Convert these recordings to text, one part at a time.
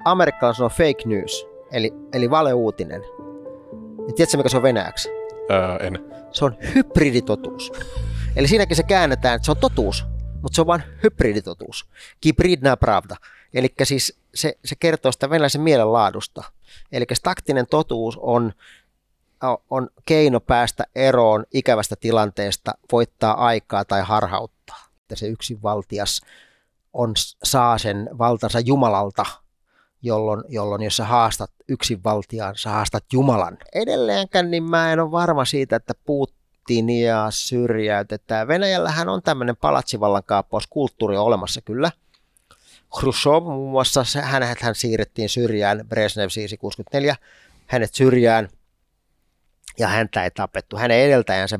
amerikkalaisilla sanoo fake news, eli valeuutinen. Ja tiedätkö, mikä se on venäjäksi? En. Se on hybriditotuus. Eli siinäkin se käännetään, että se on totuus, mutta se on vain hybriditotuus. Hybridna pravda. Eli siis se kertoo sitä venäläisen mielenlaadusta. Eli se taktinen totuus on keino päästä eroon ikävästä tilanteesta, voittaa aikaa tai harhauttaa. Että se yksinvaltias saa sen valtansa Jumalalta, jolloin jos sä haastat yksinvaltiaan, sä haastat Jumalan. Edelleenkään niin mä en ole varma siitä, että Putinia syrjäytetään. Venäjällähän on tämmöinen palatsivallan kaappauskulttuuri olemassa kyllä. Khrushchev muun muassa, hän siirrettiin syrjään, Brezhnev siirsi 64, hänet syrjään ja häntä ei tapettu. Hänen edeltäjänsä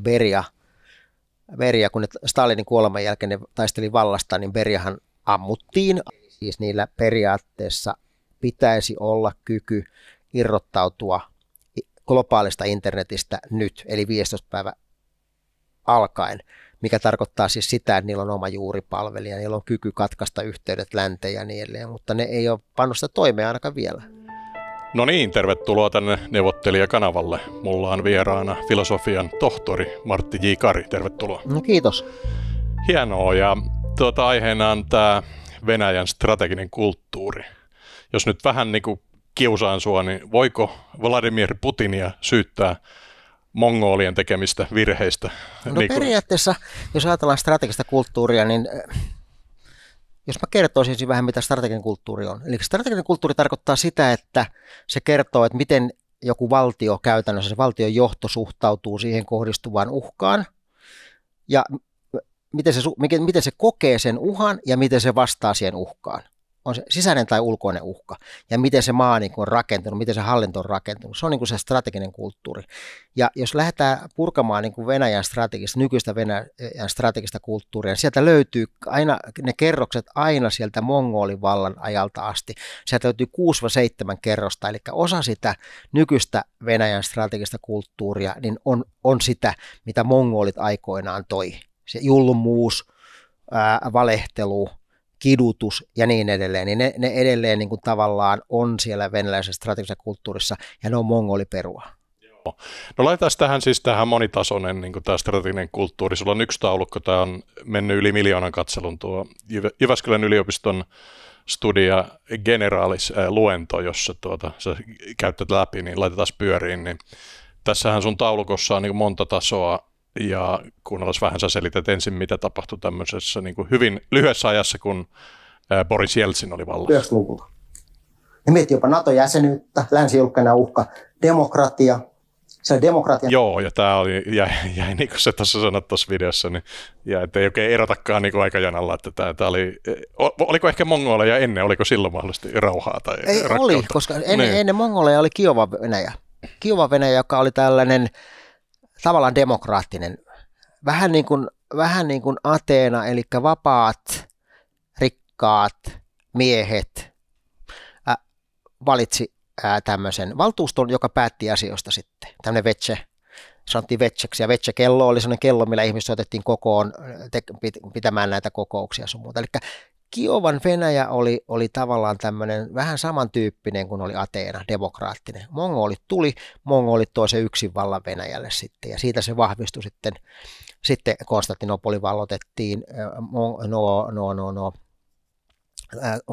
Beria, kun Stalinin kuoleman jälkeen ne taisteli vallasta, niin Beriahan ammuttiin. Siis niillä periaatteessa pitäisi olla kyky irrottautua globaalista internetistä nyt, eli 15 päivä alkaen, mikä tarkoittaa siis sitä, että niillä on oma juuripalvelija, niillä on kyky katkaista yhteydet länteen ja niin edelleen, mutta ne ei ole pannut sitä toimeen ainakaan vielä. No niin, tervetuloa tänne neuvottelijakanavalle. Mulla on vieraana filosofian tohtori Martti J. Kari, tervetuloa. No kiitos. Hienoa, ja aiheena on tämä Venäjän strateginen kulttuuri. Jos nyt vähän niin kuin kiusaan sua, niin voiko Vladimir Putinia syyttää mongolien tekemistä virheistä? No periaatteessa, jos ajatellaan strategista kulttuuria, niin jos mä kertoisin vähän, mitä strateginen kulttuuri on. Eli strateginen kulttuuri tarkoittaa sitä, että se kertoo, että miten joku valtio käytännössä, se valtion johto suhtautuu siihen kohdistuvaan uhkaan, ja miten se kokee sen uhan ja miten se vastaa siihen uhkaan. On se sisäinen tai ulkoinen uhka, ja miten se maa on rakentunut, miten se hallinto on rakentunut. Se on se strateginen kulttuuri. Ja jos lähdetään purkamaan nykyistä Venäjän strategista kulttuuria, niin sieltä löytyy aina ne kerrokset aina sieltä mongolivallan ajalta asti. Sieltä löytyy 6-7 kerrosta, eli osa sitä nykyistä Venäjän strategista kulttuuria niin on sitä, mitä mongolit aikoinaan toi. Se julmuus, valehtelu, kidutus ja niin edelleen, niin ne edelleen niin kuin tavallaan on siellä venäläisessä strategisessa kulttuurissa, ja ne on mongoliperua. Joo. No laitetaan tähän monitasoinen niin kuin tämä strateginen kulttuuri. Sulla on yksi taulukko, tämä on mennyt yli 1 miljoonan katselun tuo Jyväskylän yliopiston Studia Generalis luento, jossa sä käytät läpi, niin laitetaan pyöriin. Niin tässähän sun taulukossa on niin kuin monta tasoa, ja kuunnellaan vähän, sä selität ensin, mitä tapahtui tämmöisessä niin kuin hyvin lyhyessä ajassa, kun Boris Jeltsin oli vallassa. 90-luvulla. Ne mietti jopa NATO-jäsenyyttä, länsi-julkkainen uhka, demokratia. Se oli demokratia. Joo, ja tämä jäi niin kuin sä tuossa sanot tuossa videossa, niin ei oikein erotakaan niin erotajanalla, että tämä oli, oliko ehkä mongoleja ennen, oliko silloin mahdollisesti rauhaa tai ei rakkautta? Oli, koska ennen mongoleja oli Kiovan Venäjä, joka oli tällainen tavallaan demokraattinen, vähän niin kuin Ateena, eli vapaat, rikkaat miehet valitsi tämmöisen valtuuston, joka päätti asioista sitten. Tämmöinen vetse, sanottiin vetseksi, ja vetsekello oli sellainen kello, millä ihmiset otettiin kokoon pitämään näitä kokouksia sun muuta. Eli Kiovan Venäjä oli tavallaan tämmöinen vähän samantyyppinen kuin oli Ateena, demokraattinen. Mongolit toi se yksin vallan Venäjälle sitten, ja siitä se vahvistui sitten Konstantinopoli vallotettiin,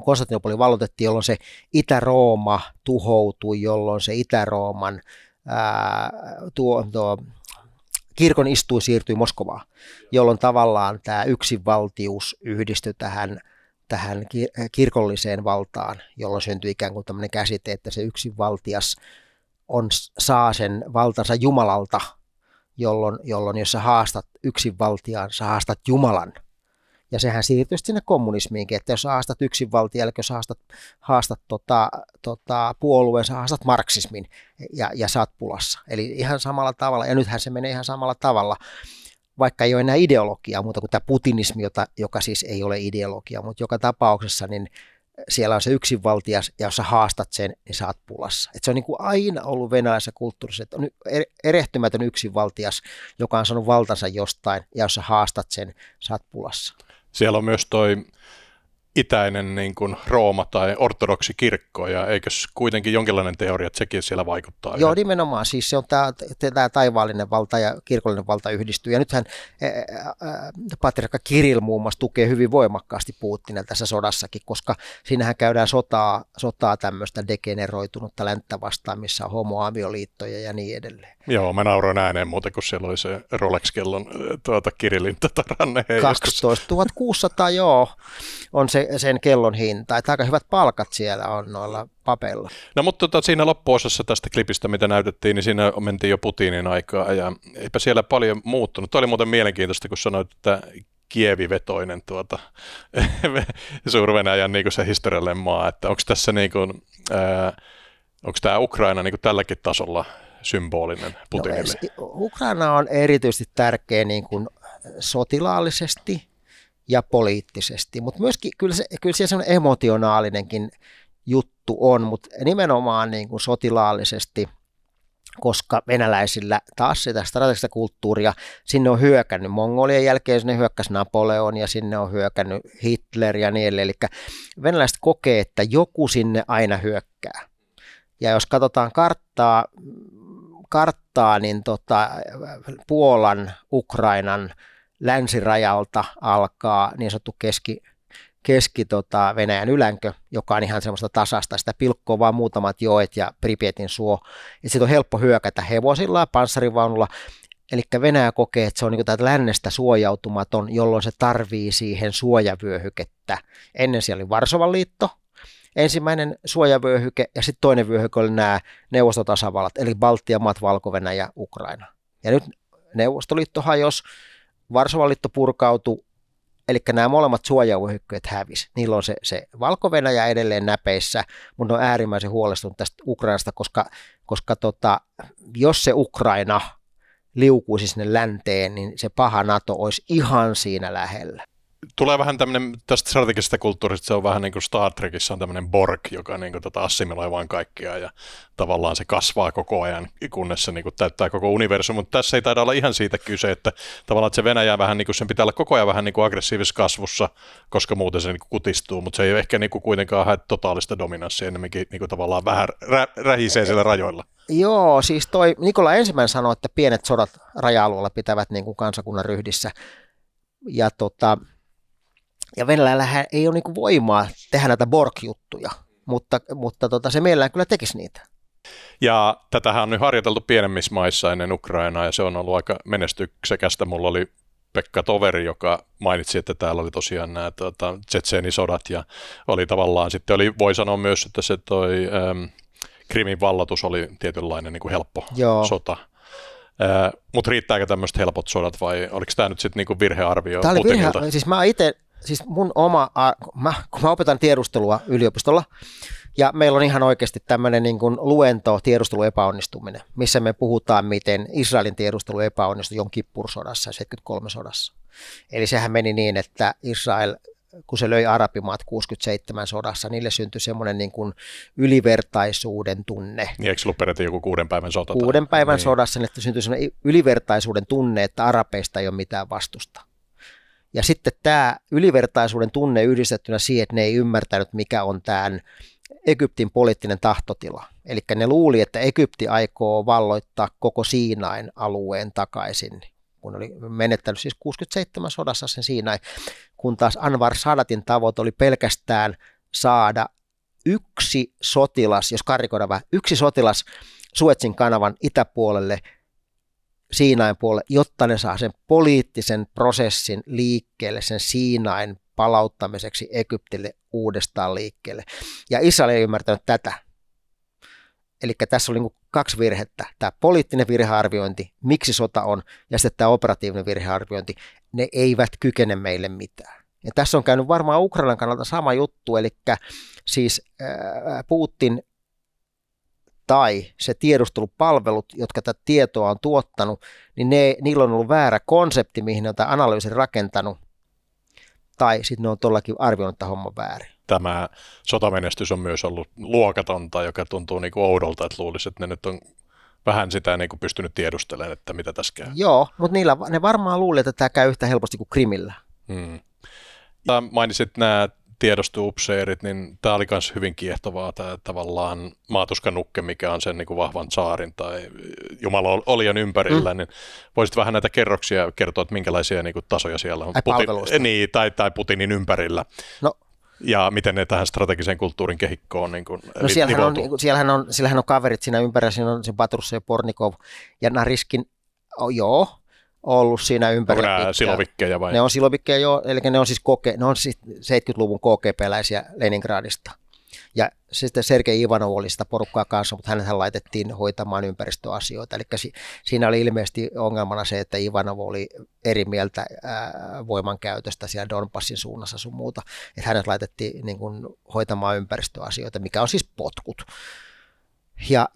Konstantinopoli vallotettiin, jolloin se Itä-Rooma tuhoutui, jolloin se Itä-Rooman kirkon istuin siirtyi Moskovaan, jolloin tavallaan tämä yksinvaltius yhdistyi tähän kirkolliseen valtaan, jolloin syntyi ikään kuin tämmöinen käsite, että se yksinvaltias saa sen valtansa Jumalalta, jolloin jos sä haastat yksinvaltiaan, sä haastat Jumalan. Ja sehän siirtyy sinne kommunismiinkin, että jos sä haastat yksinvaltiaan, eli jos sä haastat puolueen, sä haastat marksismin ja sä oot pulassa. Eli ihan samalla tavalla, ja nythän se menee ihan samalla tavalla, vaikka ei ole enää ideologiaa muuta kuin tämä putinismi, joka siis ei ole ideologia, mutta joka tapauksessa niin siellä on se yksinvaltias, ja jos sä haastat sen, niin sä oot pulassa. Et se on niin kuin aina ollut venäläisessä kulttuurissa, että on erehtymätön yksinvaltias, joka on saanut valtansa jostain, ja jos sä haastat sen, sä oot pulassa. Siellä on myös toi itäinen niin kuin Rooma tai ortodoksi kirkko, ja eikös kuitenkin jonkinlainen teoria, että sekin siellä vaikuttaa? Joo, nimenomaan. Siis se on tämä taivaallinen valta ja kirkollinen valta yhdistyy. Ja nythän patriarkka Kirill muun muassa tukee hyvin voimakkaasti Putinia tässä sodassakin, koska siinähän käydään sotaa tämmöistä degeneroitunutta länttä vastaan, missä on homoavioliittoja ja niin edelleen. Joo, mä nauroin ääneen muuten, kun siellä oli se Rolex-kellon Kirillin ranne. 12 600, joo, on sen kellon hinta. Että aika hyvät palkat siellä on noilla papeilla. No mutta siinä loppuosassa tästä klipistä, mitä näytettiin, niin siinä mentiin jo Putinin aikaa ja eipä siellä paljon muuttunut. Tuo oli muuten mielenkiintoista, kun sanoit, että Kievi-vetoinen Suur-Venäjän niin kuin se historiallinen maa, että onko tässä niin kuin, onko tämä Ukraina niin kuin tälläkin tasolla symbolinen Putinille? No, Ukraina on erityisesti tärkeä niin kuin sotilaallisesti ja poliittisesti, mutta myöskin kyllä siellä semmoinen emotionaalinenkin juttu on, mutta nimenomaan niin kuin sotilaallisesti, koska venäläisillä taas sitä strategista kulttuuria, sinne on hyökännyt Mongolien jälkeen, sinne hyökkäsi Napoleon ja sinne on hyökännyt Hitler ja niin edelleen, eli venäläiset kokee, että joku sinne aina hyökkää. Ja jos katsotaan karttaa niin Puolan, Ukrainan länsirajalta alkaa niin sanottu keski Venäjän ylänkö, joka on ihan semmoista tasasta, sitä pilkkoo vaan muutamat joet ja Pripyatin suo. Sitten on helppo hyökätä hevosilla ja panssarivaunulla. Eli Venäjä kokee, että se on niin kuin lännestä suojautumaton, jolloin se tarvii siihen suojavyöhykettä. Ennen siellä oli Varsovan liitto, ensimmäinen suojavyöhyke, ja sitten toinen vyöhyke oli nämä neuvostotasavallat, eli Baltian maat, Valko-Venäjä ja Ukraina. Ja nyt Neuvostoliitto hajosi, Varsovan liitto purkautui, eli nämä molemmat suojavyöhykkeet hävisi. Niillä on se Valko-Venäjä edelleen näpeissä, mutta ne on äärimmäisen huolestunut tästä Ukrainasta, koska jos se Ukraina liukuisi sinne länteen, niin se paha NATO olisi ihan siinä lähellä. Tulee vähän tämmöinen, tästä strategisesta kulttuurista, se on vähän niin kuin Star Trekissa on tämmöinen Borg, joka niin kuin assimiloi vain kaikkea ja tavallaan se kasvaa koko ajan, kunnes se niin kuin täyttää koko universumi, mutta tässä ei taida olla ihan siitä kyse, että tavallaan että se Venäjä vähän niin kuin sen pitää olla koko ajan vähän niin kuin aggressiivisessa kasvussa, koska muuten se niin kuin kutistuu, mutta se ei ehkä niin kuin kuitenkaan hae totaalista dominanssia, enemmänkin niin kuin tavallaan vähän rähisee siellä rajoilla. Joo, siis toi Nikola ensimmäinen sanoi, että pienet sodat raja-alueella pitävät niin kuin kansakunnan ryhdissä ja Venäjällähän ei ole niinku voimaa tehdä näitä Borg-juttuja, mutta se mielellään kyllä tekisi niitä. Ja tätähän on nyt harjoiteltu pienemmissä maissa ennen Ukrainaa, ja se on ollut aika menestyksekästä. Mulla oli Pekka Toveri, joka mainitsi, että täällä oli tosiaan nämä Tšetšeenisodat, ja oli tavallaan sitten, voi sanoa myös, että se Krimin valloitus oli tietynlainen niin kuin helppo sota. Mutta riittääkö tämmöiset helpot sodat, vai oliko tämä nyt sitten niinku virhearvio Putinilta? Siis kun mä opetan tiedustelua yliopistolla, ja meillä on ihan oikeasti tämmöinen niin kuin luento tiedustelun epäonnistuminen, missä me puhutaan, miten Israelin tiedustelu epäonnistui Jom Kippur-sodassa ja 73 sodassa. Eli sehän meni niin, että Israel, kun se löi arabimaat 67 sodassa, niille syntyi semmoinen niin kuin ylivertaisuuden tunne. Niin eikö ollut peräti joku 6 päivän sota? 6 päivän sodassa niin syntyi semmoinen ylivertaisuuden tunne, että arabeista ei ole mitään vastusta. Ja sitten tämä ylivertaisuuden tunne yhdistettynä siihen, että ne ei ymmärtänyt, mikä on tämän Egyptin poliittinen tahtotila. Eli ne luuli, että Egypti aikoo valloittaa koko Siinain alueen takaisin, kun oli menettänyt siis 67 sodassa sen Siinain, kun taas Anwar Sadatin tavoite oli pelkästään saada yksi sotilas, jos karrikoidaan vähän, yksi sotilas Suezin kanavan itäpuolelle, Siinain puolelle, jotta ne saa sen poliittisen prosessin liikkeelle, sen Siinain palauttamiseksi Egyptille uudestaan liikkeelle. Ja Israel ei ymmärtänyt tätä. Eli tässä oli kaksi virhettä. Tämä poliittinen virhearviointi, miksi sota on, ja sitten tämä operatiivinen virhearviointi. Ne eivät kykene meille mitään. Ja tässä on käynyt varmaan Ukrainan kannalta sama juttu, eli siis Putin tai se tiedustelupalvelut, jotka tätä tietoa on tuottanut, niin niillä on ollut väärä konsepti, mihin ne on tämä analyysin rakentanut, tai sitten ne on todellakin arvioinut tämän homman väärin. Tämä sotamenestys on myös ollut luokatonta, joka tuntuu niin kuin oudolta, että luulisi, että ne nyt on vähän sitä niin kuin pystynyt tiedustelemaan, että mitä tässä käy. Joo, mutta ne varmaan luuli, että tämä käy yhtä helposti kuin Krimillä. Mainitsit nämä tiedosto-upseerit, niin tämä oli myös hyvin kiehtovaa, tämä tavallaan maatuskanukke, mikä on sen niin kuin vahvan tsaarin tai Jumala olion ympärillä, niin voisit vähän näitä kerroksia kertoa, että minkälaisia niin kuin tasoja siellä on Niin, tai Putinin ympärillä. No, ja miten ne tähän strategisen kulttuurin kehikkoon niin kuin no siellähän on kaverit siinä ympärillä, siinä on se Patrushev, Pornikov ja Nariskin, ollut siinä ympärillä. Onko nämä silovikkeja vai? Ne on silovikkeja, joo, eli ne on siis 70-luvun KGP-läisiä Leningradista. Ja sitten Sergei Ivanov oli sitä porukkaa kanssa, mutta hänethän laitettiin hoitamaan ympäristöasioita. Eli siinä oli ilmeisesti ongelmana se, että Ivanov oli eri mieltä voimankäytöstä siellä Donbassin suunnassa sun muuta. Että hänet laitettiin niin kuin hoitamaan ympäristöasioita, mikä on siis potkut. Ja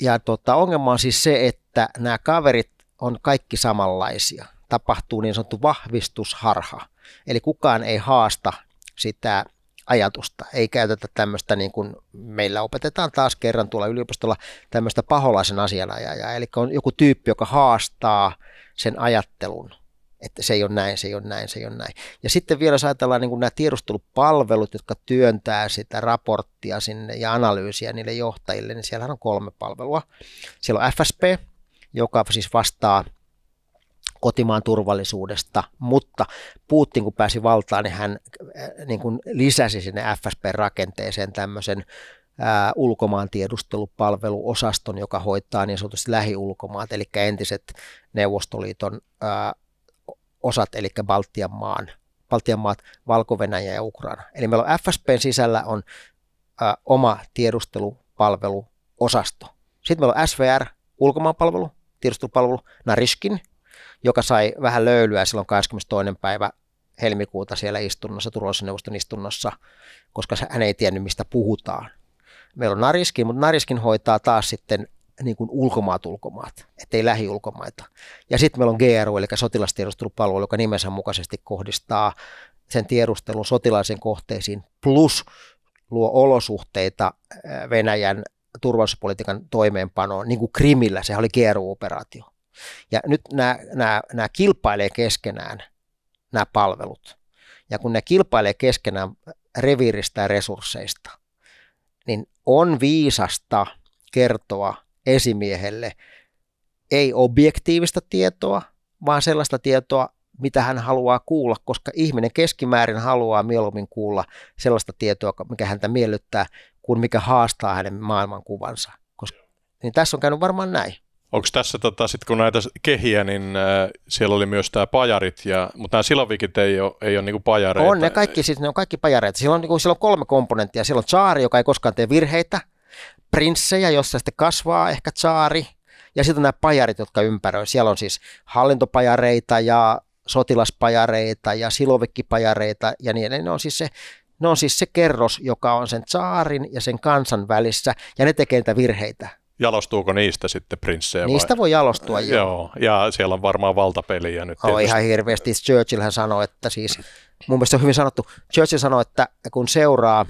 ongelma on siis se, että nämä kaverit on kaikki samanlaisia. Tapahtuu niin sanottu vahvistusharha. Eli kukaan ei haasta sitä ajatusta. Ei käytetä tämmöistä, niin kuin meillä opetetaan taas kerran tuolla yliopistolla, tämmöistä paholaisen asianajajaa. Eli on joku tyyppi, joka haastaa sen ajattelun, että se ei ole näin, se ei ole näin, se ei ole näin. Ja sitten vielä jos ajatellaan niin kuin nämä tiedustelupalvelut, jotka työntää sitä raporttia sinne ja analyysiä niille johtajille, niin siellähän on 3 palvelua. Siellä on FSP, joka siis vastaa kotimaan turvallisuudesta, mutta Putin kun pääsi valtaan, niin hän niin kuin lisäsi sinne FSP-rakenteeseen tämmöisen ulkomaan tiedustelupalveluosaston, joka hoitaa niin sanotusti lähiulkomaat, eli entiset Neuvostoliiton osat, eli Baltian maat, Valko-Venäjä ja Ukraina. Eli meillä on FSPn sisällä on oma tiedustelupalveluosasto. Sitten meillä on SVR, ulkomaanpalvelu, tiedustelupalvelu, Narishkin, joka sai vähän löylyä silloin 22. päivä helmikuuta siellä istunnossa, turvallisuusneuvoston istunnossa, koska hän ei tiennyt, mistä puhutaan. Meillä on Nariskin, mutta Nariskin hoitaa taas sitten niin kuin ulkomaat, ettei lähiulkomaita. Ja sitten meillä on GRU, eli sotilastiedustelupalvelu, joka nimensä mukaisesti kohdistaa sen tiedustelun sotilaisen kohteisiin, plus luo olosuhteita Venäjän turvallisuuspolitiikan toimeenpanoon, niin kuin Krimillä, sehän oli GRU-operaatio. Ja nyt nämä kilpailee keskenään, nämä palvelut. Ja kun ne kilpailee keskenään reviiristä ja resursseista, niin on viisasta kertoa esimiehelle ei objektiivista tietoa, vaan sellaista tietoa, mitä hän haluaa kuulla, koska ihminen keskimäärin haluaa mieluummin kuulla sellaista tietoa, mikä häntä miellyttää, kuin mikä haastaa hänen maailmankuvansa. Niin tässä on käynyt varmaan näin. Onko tässä, sit kun näitä kehiä, niin siellä oli myös tämä pajarit, mutta nämä silovikit ei ole niinku pajareita? On, ne on kaikki pajareita. Siellä on 3 komponenttia. Siellä on tsaari, joka ei koskaan tee virheitä, prinssejä, jossa sitten kasvaa ehkä tsaari, ja sitten on nämä pajarit, jotka ympäröivät. Siellä on siis hallintopajareita ja sotilaspajareita ja silovikkipajareita, ja niin ne on siis se kerros, joka on sen tsaarin ja sen kansan välissä, ja ne tekee niitä virheitä. Jalostuuko niistä sitten prinssejä? Niistä voi jalostua, joo. Ja siellä on varmaan valtapeliä nyt. Ihan hirveästi. Churchillhän sanoi, että siis, mun mielestä on hyvin sanottu, Churchill sanoi, että kun seuraa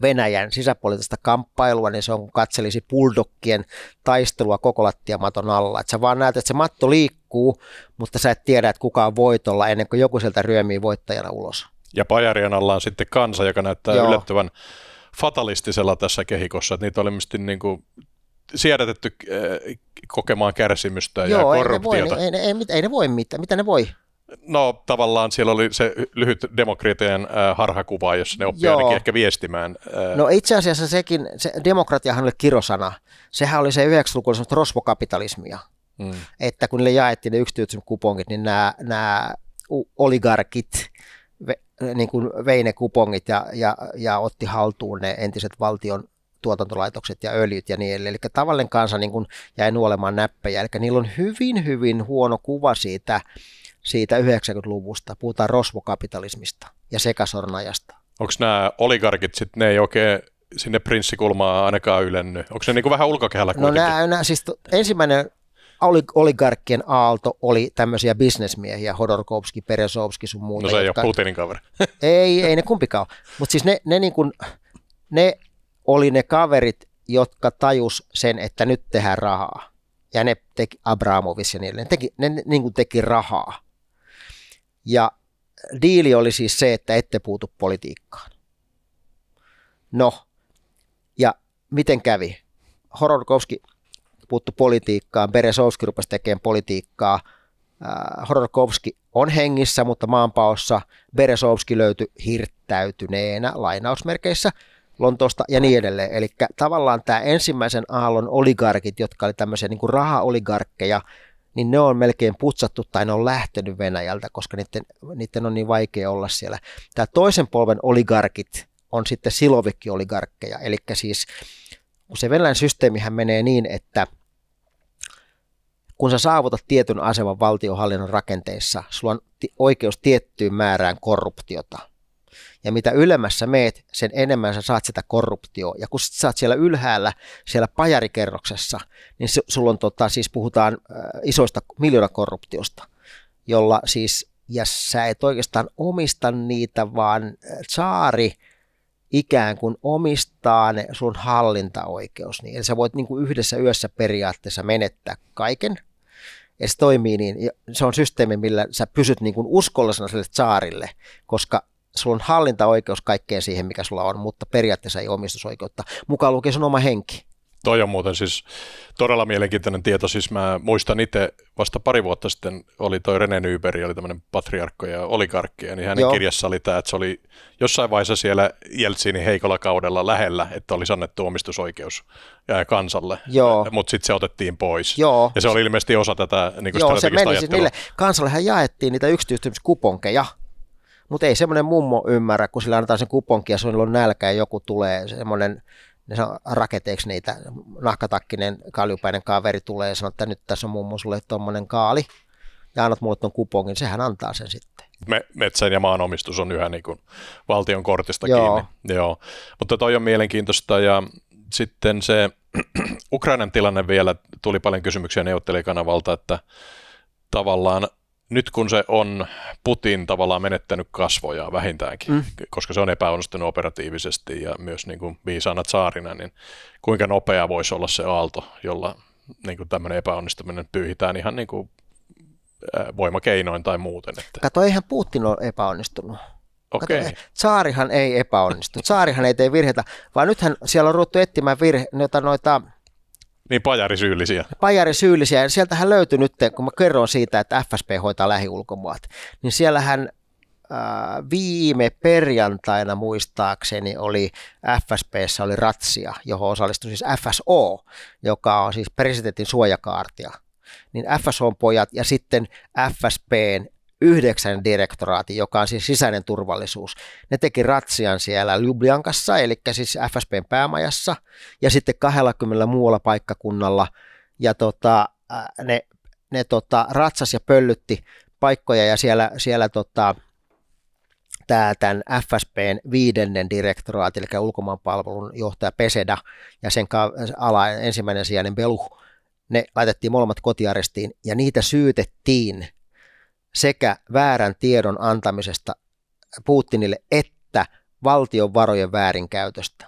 Venäjän sisäpoliittista kamppailua, niin se on kun katselisi buldokkien taistelua koko lattiamaton alla. Että sä vaan näet, että se matto liikkuu, mutta sä et tiedä, että kuka on voitolla ennen kuin joku sieltä ryömii voittajana ulos. Ja pajarien alla on sitten kansa, joka näyttää yllättävän fatalistisella tässä kehikossa, että niitä oli ilmeisesti niin kuin siedätetty kokemaan kärsimystä ja korruptiota. Ei ne voi mitään. Mitä ne voi? No tavallaan siellä oli se lyhyt demokratian harhakuva, jossa ne oppii ainakin ehkä viestimään. No itse asiassa se demokratiahan oli kirosana. Sehän oli se 90-luvulla semmoista rosvokapitalismia. Että kun niille jaettiin ne yksityiset kupongit, niin nämä oligarkit niin kuin vei ne kupongit ja otti haltuun ne entiset valtion tuotantolaitokset ja öljyt ja niin edelleen. Eli tavallinen kansa niin kuin jäi nuolemaan näppejä. Eli niillä on hyvin, hyvin huono kuva siitä 90-luvusta. Puhutaan rosvokapitalismista ja sekasornajasta. Onko nämä oligarkit sitten, ne ei oikein sinne prinssikulmaan ainakaan ylennyt? Onko ne niin kuin vähän ulkokehällä kuitenkin? No siis ensimmäinen oligarkkien aalto oli tämmöisiä bisnesmiehiä, Hodorkovski, Berezovski sun muuta. No se ei ole Putinin kaveri. Ei ne kumpikaan ole. Mutta siis ne oli ne kaverit, jotka tajus sen, että nyt tehdään rahaa. Ja ne teki Abramovis ja niille. Ne niin kuin teki rahaa. Ja diili oli siis se, että ette puutu politiikkaan. No, ja miten kävi? Hodorkovski puuttui politiikkaan, Berezovski rupesi tekemään politiikkaa. Hodorkovski on hengissä, mutta maanpaossa. Berezovski löytyi hirttäytyneenä lainausmerkeissä Lontoosta ja niin edelleen. Eli tavallaan tämä ensimmäisen aallon oligarkit, jotka oli tämmöisiä niin kuin rahaoligarkkeja, niin ne on melkein putsattu tai ne on lähtenyt Venäjältä, koska niiden on niin vaikea olla siellä. Tämä toisen polven oligarkit on sitten silovikki-oligarkkeja, eli siis kun se venäläinen systeemihän menee niin, että kun sä saavutat tietyn aseman valtionhallinnon rakenteissa, sulla on oikeus tiettyyn määrään korruptiota. Ja mitä ylemmässä meet, sen enemmän sä saat sitä korruptioa. Ja kun sä oot siellä ylhäällä, siellä pajarikerroksessa, niin sulla on siis puhutaan isoista miljoonakorruptiosta, jolla siis, ja sä et oikeastaan omista niitä, vaan tsaari ikään kuin omistaa ne sun hallintaoikeus. Niin, eli sä voit niin kuin yhdessä yössä periaatteessa menettää kaiken. Ja se toimii niin, se on systeemi, millä sä pysyt niin kuin uskollisena sille tsaarille, koska sulla on hallintaoikeus kaikkeen siihen, mikä sulla on, mutta periaatteessa ei omistusoikeutta. Mukaan lukee sun oma henki. Toi on muuten siis todella mielenkiintoinen tieto. Siis mä muistan itse vasta pari vuotta sitten oli toi René Nyberg, oli tämmöinen patriarkko ja oligarkki, niin hänen kirjassa oli tämä, että se oli jossain vaiheessa siellä Jeltsinin heikolla kaudella lähellä, että olisi annettu omistusoikeus kansalle, mutta sitten se otettiin pois. Joo. Ja se oli ilmeisesti osa tätä niin strategista se meni ajattelua. Siis kansallehan jaettiin niitä yksityistymiskuponkeja. Mutta ei semmoinen mummo ymmärrä, kun sillä annetaan sen kuponki ja sulla on nälkä ja joku tulee semmoinen, ne saa raketeeksi niitä, nahkatakkinen kaljupäinen kaveri tulee ja sanoo, että nyt tässä on mummo sulle tommonen kaali ja annat mulle ton kuponkin, sehän antaa sen sitten. Metsän ja maanomistus on yhä niin kuin valtion kortista kiinni. Joo. Mutta toi on mielenkiintoista ja sitten se Ukrainan tilanne vielä, tuli paljon kysymyksiä neuvottelijakanavalta, että tavallaan nyt kun se on Putin tavallaan menettänyt kasvojaan vähintäänkin, koska se on epäonnistunut operatiivisesti ja myös niin kuin viisaana tsaarina, niin kuinka nopea voisi olla se aalto, jolla niin kuin tämmöinen epäonnistuminen pyyhitään ihan niin kuin voimakeinoin tai muuten. Että. Kato, eihän Putin ole epäonnistunut. Okei. Tsaarihan ei epäonnistu. Tsaarihan ei tee virheitä, vaan nythän siellä on ruvettu etsimään noita niin pajarisyyllisiä. Pajarisyyllisiä. Sieltähän löytyi nyt, kun mä kerron siitä, että FSB hoitaa lähiulkomaat, niin siellähän viime perjantaina muistaakseni oli FSB:ssä oli ratsia, johon osallistui siis FSO, joka on siis presidentin suojakaartia. Niin FSOn pojat ja sitten FSB:n 9 direktoraati, joka on siis sisäinen turvallisuus. Ne teki ratsian siellä Ljubljankassa, eli siis FSB:n päämajassa, ja sitten 20 muulla paikkakunnalla, ja ne ratsas ja pöllytti paikkoja, ja siellä tämän FSB:n 5. direktoraati, eli ulkomaanpalvelun johtaja Peseda, ja sen ensimmäinen sijainen Beluh, ne laitettiin molemmat kotiarestiin, ja niitä syytettiin sekä väärän tiedon antamisesta Putinille että valtion varojen väärinkäytöstä.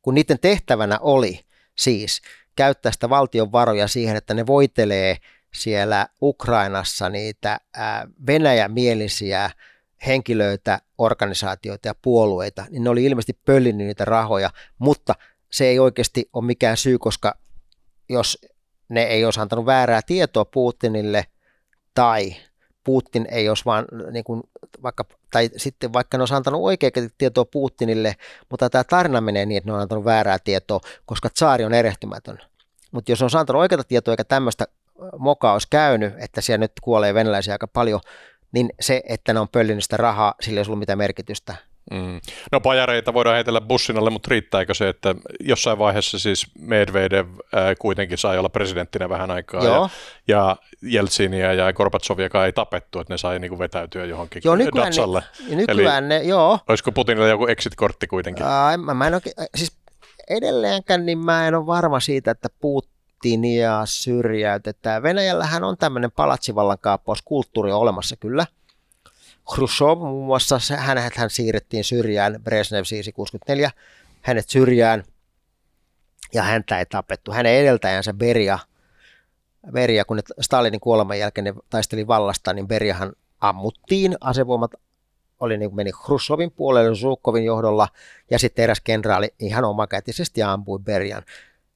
Kun niiden tehtävänä oli siis käyttää sitä valtion varoja siihen, että ne voitelee siellä Ukrainassa niitä venäjämielisiä henkilöitä, organisaatioita ja puolueita, niin ne oli ilmeisesti pöllinyt niitä rahoja, mutta se ei oikeasti ole mikään syy, koska jos ne ei olisi antanut väärää tietoa Putinille tai Putin ei olisi vaan, niin kuin, tai sitten vaikka ne olisi antanut oikeaa tietoa Putinille, mutta tämä tarina menee niin, että ne on antanut väärää tietoa, koska tsaari on erehtymätön. Mutta jos on antanut oikeaa tietoa eikä tämmöistä mokaa olisi käynyt, että siellä nyt kuolee venäläisiä aika paljon, niin se, että ne on pöllinyt sitä rahaa, sillä ei ollut mitään merkitystä. No pajareita voidaan heitellä bussin alle, mutta riittääkö se, että jossain vaiheessa siis Medvedev kuitenkin sai olla presidenttinä vähän aikaa ja Jeltsinia ja Gorbatsoviakaan ei tapettu, että ne sai niinku vetäytyä johonkin datsalle. Nykyään olisiko Putinilla joku exit-kortti kuitenkin? Mä en oikein, siis edelleenkään niin mä en ole varma siitä, että Putinia syrjäytetään. Venäjällähän on tämmöinen palatsivallan kaappauskulttuuri olemassa kyllä. Khrushchev muun muassa, hän siirrettiin syrjään, Brezhnev siirsi 64, hänet syrjään ja häntä ei tapettu. Hänen edeltäjänsä Beria, kun Stalinin kuoleman jälkeen ne taisteli vallasta, niin Beriahan ammuttiin, asevoimat oli niin kuin meni Hrushčovin puolelle Zhukovin johdolla, ja sitten eräs kenraali ihan omakätisesti ampui Berjan.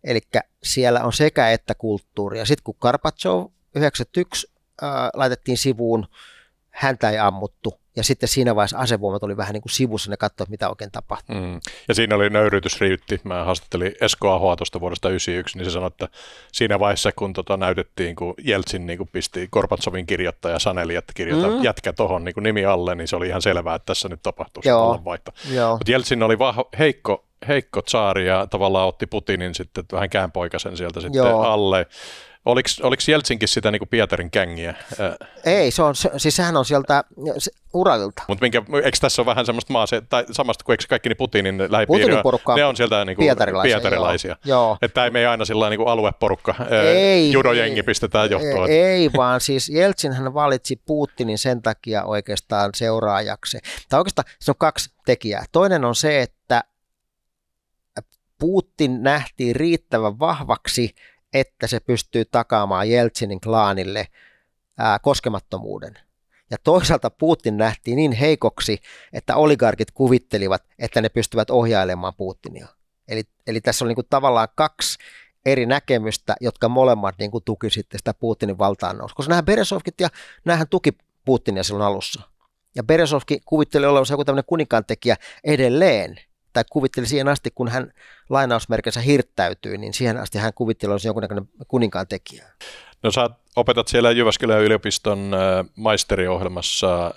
Eli siellä on sekä että kulttuuria. Sitten kun Gorbatšov 91 laitettiin sivuun, häntä ei ammuttu. Ja sitten siinä vaiheessa asevoimat oli vähän niin kuin sivussa, ne katsoivat, mitä oikein tapahtui. Ja siinä oli nöyrytysriitti. Mä haastattelin Esko Ahoa tuosta vuodesta 1991, niin se sanoi, että siinä vaiheessa, kun näytettiin, kun Jeltsin niin pisti Gorbačovin kirjoittaja saneli, että kirjoita jätkä tuohon niin nimi alle, niin se oli ihan selvää, että tässä nyt tapahtuu se vallanvaihto. Mutta Jeltsin oli heikko tsaari ja tavallaan otti Putinin sitten vähän käänpoikasen sieltä sitten alle. Oliko Jeltsinkin sitä niin kuin Pietarin kängiä? Ei, siis sehän on sieltä Uralilta. Mutta eikö tässä ole vähän semmoista tai samasta kuin eikö kaikki niin Putinin lähipiiri, ne on sieltä niin kuin pietarilaisia. Että ei me aina sillä niin kuin alueporukka, judojengi pistetään johtoon. Ei, vaan siis Jeltsinhän valitsi Putinin sen takia oikeastaan seuraajaksi. Tai oikeastaan se on kaksi tekijää. Toinen on se, että Putin nähtiin riittävän vahvaksi, että se pystyy takaamaan Jeltsinin klaanille koskemattomuuden. Ja toisaalta Putin nähtiin niin heikoksi, että oligarkit kuvittelivat, että ne pystyvät ohjailemaan Putinia. Eli tässä on niin kuin tavallaan kaksi eri näkemystä, jotka molemmat niin kuin tuki sitten sitä Putinin valtaan nousi. Koska nämä Berezovkit ja nämähän tuki Putinia silloin alussa. Ja Berezovkin kuvitteli olevansa joku tämmöinen kuninkaantekijä edelleen. Tai kuvitteli siihen asti, kun hän lainausmerkeissä hirttäytyi, niin siihen asti hän kuvitteli olevansa jonkunnäköinen kuninkaan tekijä. No sä opetat siellä Jyväskylän yliopiston maisteriohjelmassa.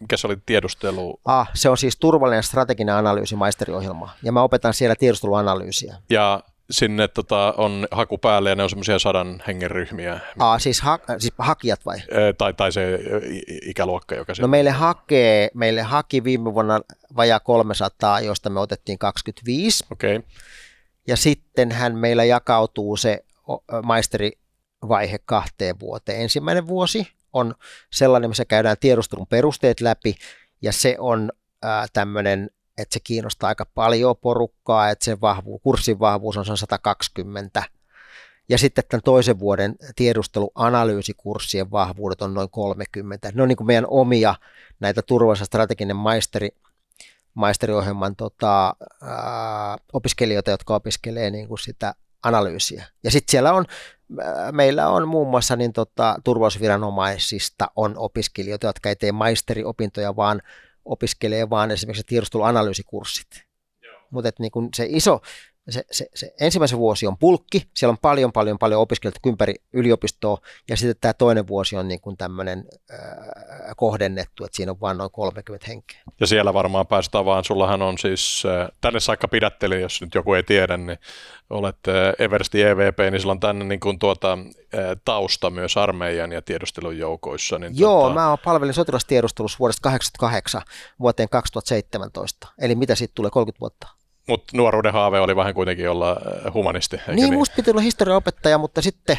Mikä se oli tiedustelu? Se on siis turvallinen strateginen analyysi maisteriohjelma. Ja mä opetan siellä tiedusteluanalyysiä. Ja sinne on haku päälle ja ne on semmoisia 100 hengen ryhmiä. Siis hakijat vai? Tai se ikäluokka, joka No meille haki viime vuonna vajaa 300, josta me otettiin 25. Okay. Ja sittenhän meillä jakautuu se maisterivaihe 2 vuoteen. Ensimmäinen vuosi on sellainen, missä käydään tiedustelun perusteet läpi, ja se on tämmöinen, että se kiinnostaa aika paljon porukkaa, että se kurssin vahvuus on 120. Ja sitten tämän toisen vuoden tiedusteluanalyysikurssien vahvuudet on noin 30. Ne on niin kuin meidän omia näitä turvallisen strateginen maisteriohjelman opiskelijoita, jotka opiskelee niin kuin sitä analyysiä. Ja sitten siellä meillä on muun muassa niin turvallisuusviranomaisista on opiskelijoita, jotka ei tee maisteriopintoja, vaan opiskelee vaan esimerkiksi tiedusteluanalyysikurssit. Mutta niin se ensimmäisen vuosi on pulkki, siellä on paljon opiskelijoita ympäri yliopistoa, ja sitten tämä toinen vuosi on niin kuin tämmöinen kohdennettu, että siinä on vain noin 30 henkeä. Ja siellä varmaan päästään vaan, sullahan on siis, tänne saakka pidätteli, jos nyt joku ei tiedä, niin olet Eversti EVP, niin sillä on tänne niin kuin tausta myös armeijan ja tiedustelun joukoissa. Niin mä palvelin sotilastiedustelussa vuodesta 1988 vuoteen 2017, eli mitä siitä tulee 30 vuotta? Mutta nuoruuden haave oli vähän kuitenkin olla humanisti. Niin, musta piti olla historiaopettaja, mutta sitten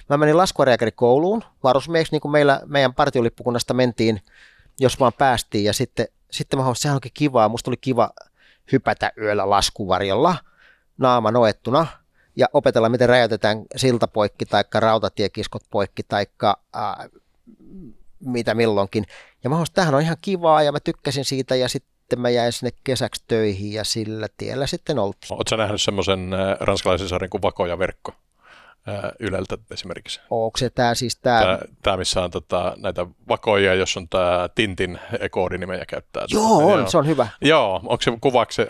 mä menin laskuvarjääkärikouluun varusmieheksi, niin kuin meidän partiolippukunnasta mentiin, jos vaan päästiin. Ja sitten mä huomasin, sehän onkin kivaa. Musta oli kiva hypätä yöllä laskuvarjolla, naama noettuna, ja opetella, miten räjäytetään silta poikki, tai rautatiekiskot poikki, tai mitä milloinkin. Ja mä huomasin, että tämähän on ihan kivaa, ja mä tykkäsin siitä, ja sitten mä jäin sinne kesäksi töihin ja sillä tiellä sitten oltiin. Oletko sä nähnyt semmoisen ranskalaisen sarjan kuin Vako ja verkko Yleltä esimerkiksi? Onko se tämä siis Tämä missä on näitä vakoja, jos on tämä Tintin koodinimeä käyttää. Joo, se on hyvä. Joo, onko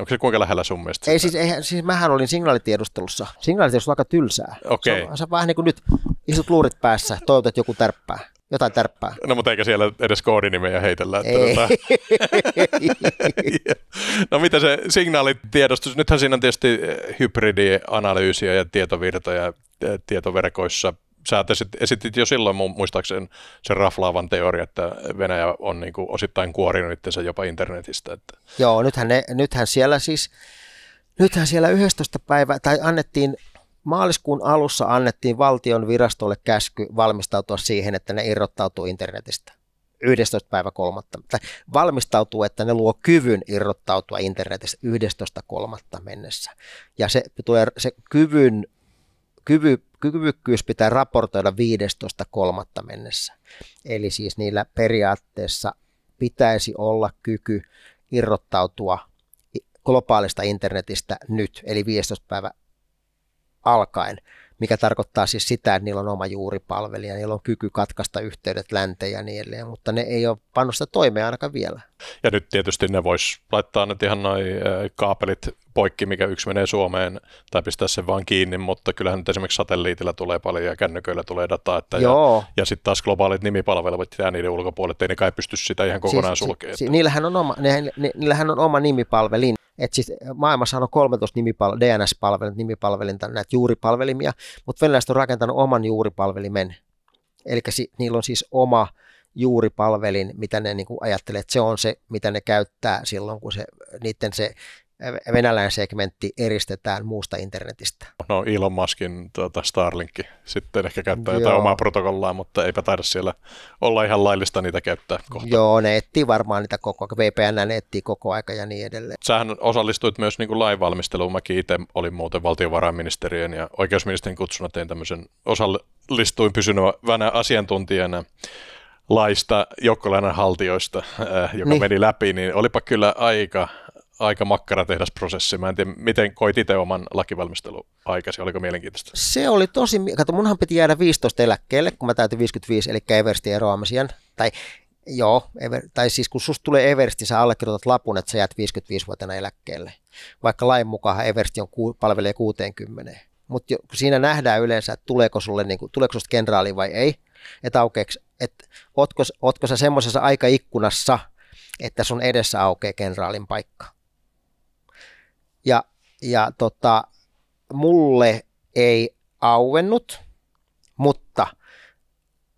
se kuinka lähellä sun mielestä? Ei siis mähän olin signaalitiedustelussa. Signaalitiedustelussa on aika tylsää. Okay. Se on vähän niin kuin nyt istut luurit päässä, toivotat joku tärppää. Jotain tärppää. No mutta eikä siellä edes koodinimeä heitellä. Ei. No mitä se signaalitiedostus, nythän siinä on tietysti hybridianalyysiä ja tietovirtoja tietoverkoissa. Sä esitit jo silloin muistaakseni sen raflaavan teoria, että Venäjä on niin kuin osittain kuorinut itsensä jopa internetistä. Että. Joo, nythän siellä 11. päivä, tai maaliskuun alussa annettiin valtion virastolle käsky valmistautua siihen, että ne irrottautuu internetistä. 11. päivä 3. Tai valmistautuu, että ne luo kyvyn irrottautua internetistä 11.3. mennessä. Ja se kyvykkyys pitää raportoida 15.3. mennessä. Eli siis niillä periaatteessa pitäisi olla kyky irrottautua globaalista internetistä nyt, eli 15 päivä alkaen, mikä tarkoittaa siis sitä, että niillä on oma juuripalvelija, niillä on kyky katkaista yhteydet länteen ja niin edelleen, mutta ne ei ole pannut sitä toimeen ainakaan vielä. Ja nyt tietysti ne vois laittaa nyt ihan noi kaapelit poikki, mikä yksi menee Suomeen, tai pistää sen vaan kiinni, mutta kyllähän nyt esimerkiksi satelliitilla tulee paljon ja kännyköillä tulee dataa, että ja sitten taas globaalit nimipalvelut jää niiden ulkopuolelle, ettei ne kai pysty sitä ihan kokonaan sulkemaan. Niillähän on oma nimipalvelin. Et siis maailmassa on 13 DNS-nimipalvelinta, näitä juuripalvelimia, mutta venäläiset on rakentanut oman juuripalvelimen. Eli niillä on siis oma juuripalvelin, mitä ne niin kuin ajattelee, että se on se, mitä ne käyttää silloin, kun niiden se venäläinen segmentti eristetään muusta internetistä. No Elon Muskin Starlinkki sitten ehkä käyttää jotain omaa protokollaa, mutta eipä taida siellä olla ihan laillista niitä käyttää kohta. Joo, ne etsii varmaan niitä koko ajan, VPN ne etsii koko aika ja niin edelleen. Sähän osallistuit myös niin kuin lainvalmisteluun, mäkin itse olin muuten valtiovarainministeriön ja oikeusministerin kutsuna tein tämmöisen, osallistuin pysyvänä asiantuntijana laista joukkolainan haltijoista, joka meni läpi, niin olipa kyllä aika makkara tehdasprosessi. Mä en tiedä, miten koit itse oman lakivalmisteluaikasi, oliko mielenkiintoista? Se oli tosi, kato munhan piti jäädä 15 eläkkeelle, kun mä täytin 55, eli Everstin eroamisen. Tai siis kun susta tulee Eversti, sä allekirjoitat lapun, että sä jäät 55-vuotiaana eläkkeelle. Vaikka lain mukaan Eversti palvelee 60. Mutta siinä nähdään yleensä, että tuleeko susta kenraali vai ei. Että ootko sä semmoisessa aikaikkunassa, että sun edessä aukeaa kenraalin paikka. Ja mulle ei auennut, mutta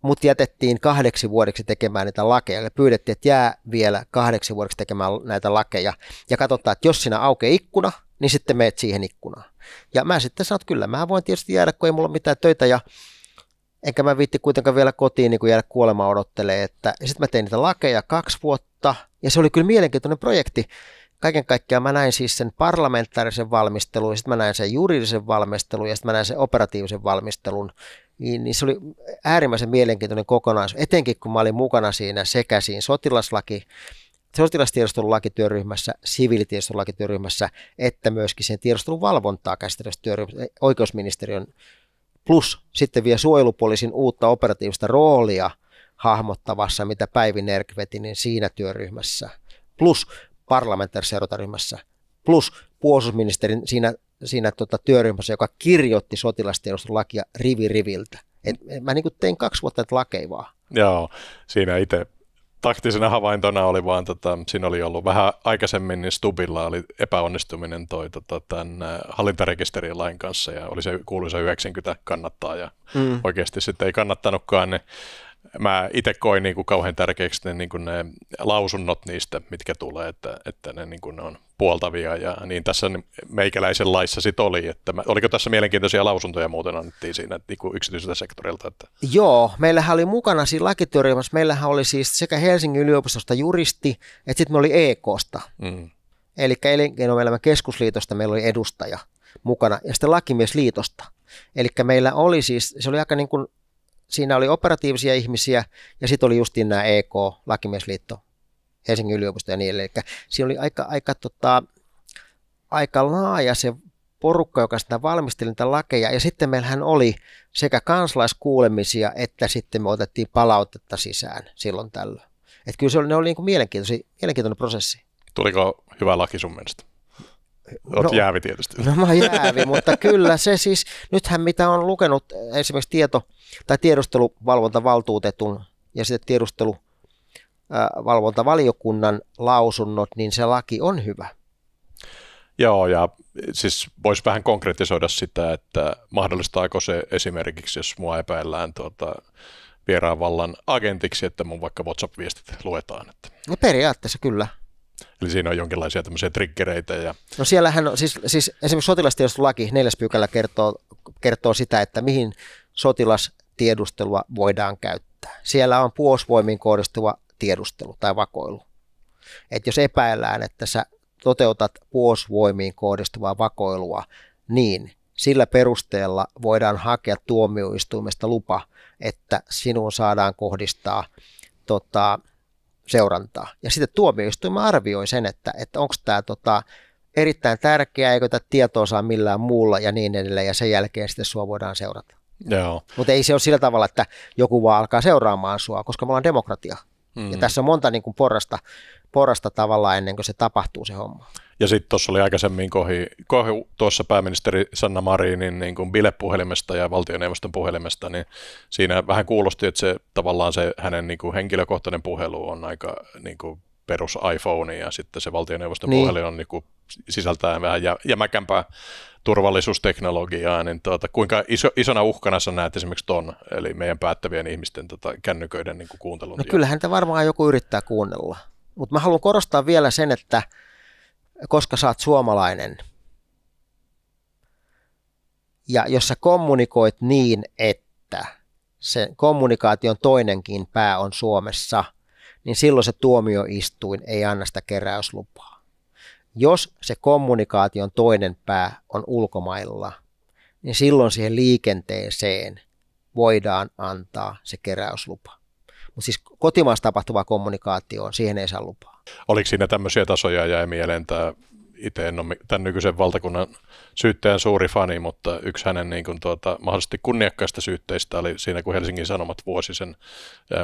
mut jätettiin 8 vuodeksi tekemään niitä lakeja. Ja pyydettiin, että jää vielä 8 vuodeksi tekemään näitä lakeja. Ja katsotaan, että jos siinä aukeaa ikkuna, niin sitten meet siihen ikkunaan. Ja mä sitten sanoin, että kyllä mä voin tietysti jäädä, kun ei mulla ole mitään töitä. Ja enkä mä viitti kuitenkaan vielä kotiin niin jäädä kuolemaan odottelee. Ja sitten mä tein niitä lakeja 2 vuotta. Ja se oli kyllä mielenkiintoinen projekti. Kaiken kaikkiaan mä näin siis sen parlamentaarisen valmistelun, ja sitten mä näin sen juridisen valmistelun, ja sitten mä näin sen operatiivisen valmistelun. Niin se oli äärimmäisen mielenkiintoinen kokonaisuus, etenkin kun mä olin mukana siinä sekä siinä sotilastiedustelulakityöryhmässä, siviilitiedustelulakityöryhmässä, että myöskin sen tiedustelun valvontaa käsittelevässä työryhmässä, oikeusministeriön, plus sitten vielä suojelupoliisin uutta operatiivista roolia hahmottavassa, mitä Päivi Nerk veti, niin siinä työryhmässä, plus parlamentaarisessa seurantaryhmässä, plus puolustusministerin siinä työryhmässä, joka kirjoitti sotilastiedustelulakia riviltä. Mä niin tein 2 vuotta näitä lakeja vaan. Joo, siinä itse taktisena havaintona oli vaan, siinä oli ollut vähän aikaisemmin, niin Stubbilla oli epäonnistuminen tämän hallintarekisterin lain kanssa, ja oli se kuuluisa 90 kannattaa, ja oikeasti sitten ei kannattanutkaan, niin mä itse koin niin kuin kauhean tärkeäksi ne lausunnot niistä, mitkä tulee, että ne, niin kuin ne on puoltavia, ja niin tässä meikäläisen laissa sitten oli, että oliko tässä mielenkiintoisia lausuntoja muuten annettiin siinä niin kuin yksityiseltä sektorilta? Että... Joo, meillähän oli mukana siinä lakityöryhmässä, meillähän oli siis sekä Helsingin yliopistosta juristi, että sitten me oli EK:sta, eli Elinkeinoelämän keskusliitosta meillä oli edustaja mukana, ja sitten Lakimiesliitosta, eli meillä oli siis, se oli aika niin kuin siinä oli operatiivisia ihmisiä ja sitten oli justiin nämä EK, Lakimiesliitto, Helsingin yliopisto ja niin edelleen. Eli siinä oli aika laaja se porukka, joka sitä valmisteli niitä lakeja. Ja sitten meillähän oli sekä kansalaiskuulemisia että sitten me otettiin palautetta sisään silloin tällöin. Että kyllä ne oli niin kuin mielenkiintoinen prosessi. Tuliko hyvä laki sun mielestä? Olet jäävi tietysti. No mä oon jäävi, mutta kyllä se siis, nythän mitä on lukenut esimerkiksi tiedusteluvalvontavaltuutetun ja sitten tiedusteluvalvontavaliokunnan lausunnot, niin se laki on hyvä. Joo, ja siis voisi vähän konkretisoida sitä, että mahdollistaako se esimerkiksi, jos mua epäillään vieraan vallan agentiksi, että mun vaikka WhatsApp-viestit luetaan. Että... No periaatteessa kyllä. Eli siinä on jonkinlaisia tämmöisiä triggereitä. Ja... No siellähän on, siis esimerkiksi sotilastiedustelulaki 4. pykälä kertoo sitä, että mihin sotilastiedustelua voidaan käyttää. Siellä on puolustusvoimiin kohdistuva tiedustelu tai vakoilu. Et jos epäillään, että sä toteutat puolustusvoimiin kohdistuvaa vakoilua, niin sillä perusteella voidaan hakea tuomioistuimesta lupa, että sinuun saadaan kohdistaa seurantaa. Ja sitten tuomioistuin arvioi sen, että onko tämä erittäin tärkeää, eikö tätä tietoa saa millään muulla ja niin edelleen, ja sen jälkeen sitten sua voidaan seurata. Mutta ei se ole sillä tavalla, että joku vaan alkaa seuraamaan sua, koska me ollaan demokratia. Ja tässä on monta niin kuin porrasta tavallaan ennen kuin se tapahtuu se homma. Ja sitten tuossa oli aikaisemmin kohi tuossa pääministeri Sanna Marinin niin kuin bilepuhelimesta ja valtioneuvoston puhelimesta, niin siinä vähän kuulosti, että se tavallaan se hänen niin kuin henkilökohtainen puhelu on aika niin kuin perus iPhone, ja sitten se valtioneuvoston puhelin on niin kuin sisältää vähän jämäkämpää turvallisuusteknologiaa, niin kuinka isona uhkana sä näet esimerkiksi ton, eli meidän päättävien ihmisten kännyköiden niin kuin kuuntelun? No kyllähän tämä varmaan joku yrittää kuunnella, mutta mä haluan korostaa vielä sen, että koska sä oot suomalainen, ja jos sä kommunikoit niin, että se kommunikaation toinenkin pää on Suomessa, niin silloin se tuomioistuin ei anna sitä keräyslupaa. Jos se kommunikaation toinen pää on ulkomailla, niin silloin siihen liikenteeseen voidaan antaa se keräyslupa. Mutta siis kotimaassa tapahtuvaa kommunikaatioon, siihen ei saa lupaa. Oliko siinä tämmöisiä tasoja, jäi mieleen, itse en ole tämän nykyisen valtakunnan syyttäjän suuri fani, mutta yksi hänen niin kuin, mahdollisesti kunniakkaista syytteistä oli siinä, kun Helsingin Sanomat vuosi sen,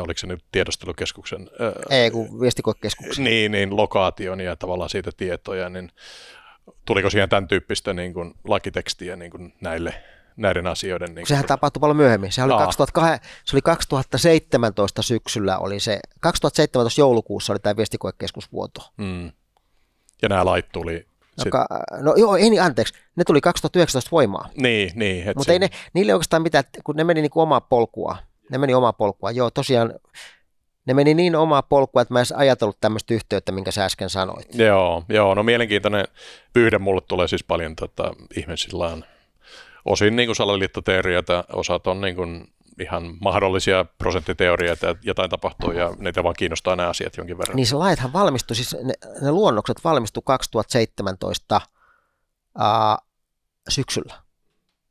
oliko se nyt tiedostelukeskuksen? Ei, kun viestikoekeskuksen. Niin, lokaation ja tavallaan siitä tietoja, niin tuliko siihen tämän tyyppistä niin kuin, lakitekstiä niin kuin näiden asioiden? Niin sehän tapahtui paljon myöhemmin. Se oli 2017 syksyllä, 2017 joulukuussa oli tämä viestikoekeskusvuoto. Ja nämä lait tuli... Anteeksi, ne tuli 2019 voimaan. Niin. Mutta ei niille oikeastaan mitään, kun ne meni niin kuin omaa polkua. Joo, tosiaan ne meni niin omaa polkua, että mä en edes ajatellut tämmöistä yhteyttä, minkä sä äsken sanoit. Joo, no mielenkiintoinen pyyhde mulle tulee siis paljon ihmisillään. Osin niin kuin salaliittoteorioita, osat on niin kuin ihan mahdollisia prosenttiteorioita, että jotain tapahtuu ja niitä vaan kiinnostaa nämä asiat jonkin verran. Niin se laithan valmistui, siis ne luonnokset valmistui 2017 syksyllä.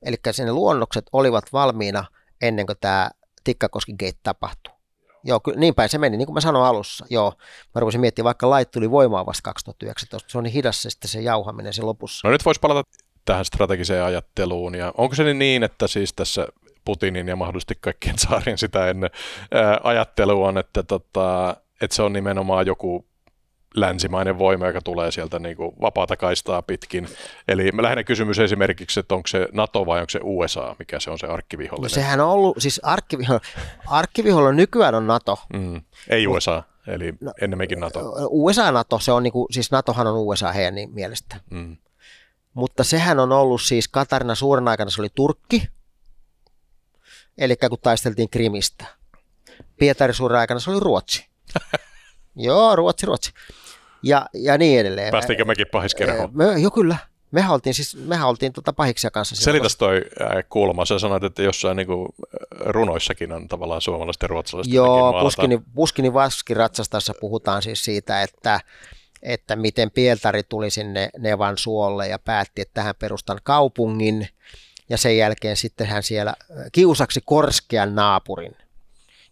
Eli ne luonnokset olivat valmiina ennen kuin tämä Tikkakoski-gate tapahtui. Joo, niin päin se meni, niin kuin mä sanoin alussa. Joo, mä rupesin miettimään, vaikka lait tuli voimaan vasta 2019, se on niin hidas se jauhaminen se lopussa. No nyt voisi palata tähän strategiseen ajatteluun, ja onko se niin, että siis tässä Putinin ja mahdollisesti kaikkien tsaarien sitä ennen ajattelu on, että se on nimenomaan joku länsimainen voima, joka tulee sieltä niin kuin vapaata kaistaa pitkin. Eli lähinnä kysymys esimerkiksi, että onko se NATO vai onko se USA, mikä se on se arkkivihollinen? No sehän on ollut, siis arkkivihollinen nykyään on NATO. Ei USA, eli ennemminkin NATO. USA-NATO, se on niin kuin, siis NATOhan on USA heidän niin mielestä. Mutta sehän on ollut siis Katarina Suuren aikana se oli Turkki, eli kun taisteltiin Krimistä. Pietarin Suuren aikana se oli Ruotsi. Joo, Ruotsi. Ja niin edelleen. Päästiinkö mekin pahiskerhoon? Joo, kyllä. Mehän oltiin pahiksia kanssa. Selitäs toi kulma. Sä sanoit, että jossain niinku runoissakin on tavallaan suomalaiset ja ruotsalaiset. Joo, Puskinin Vaskiratsastassa puhutaan siis siitä, että miten Pietari tuli sinne Nevan suolle ja päätti, että tähän perustan kaupungin. Ja sen jälkeen sitten hän siellä kiusaksi Korskean naapurin,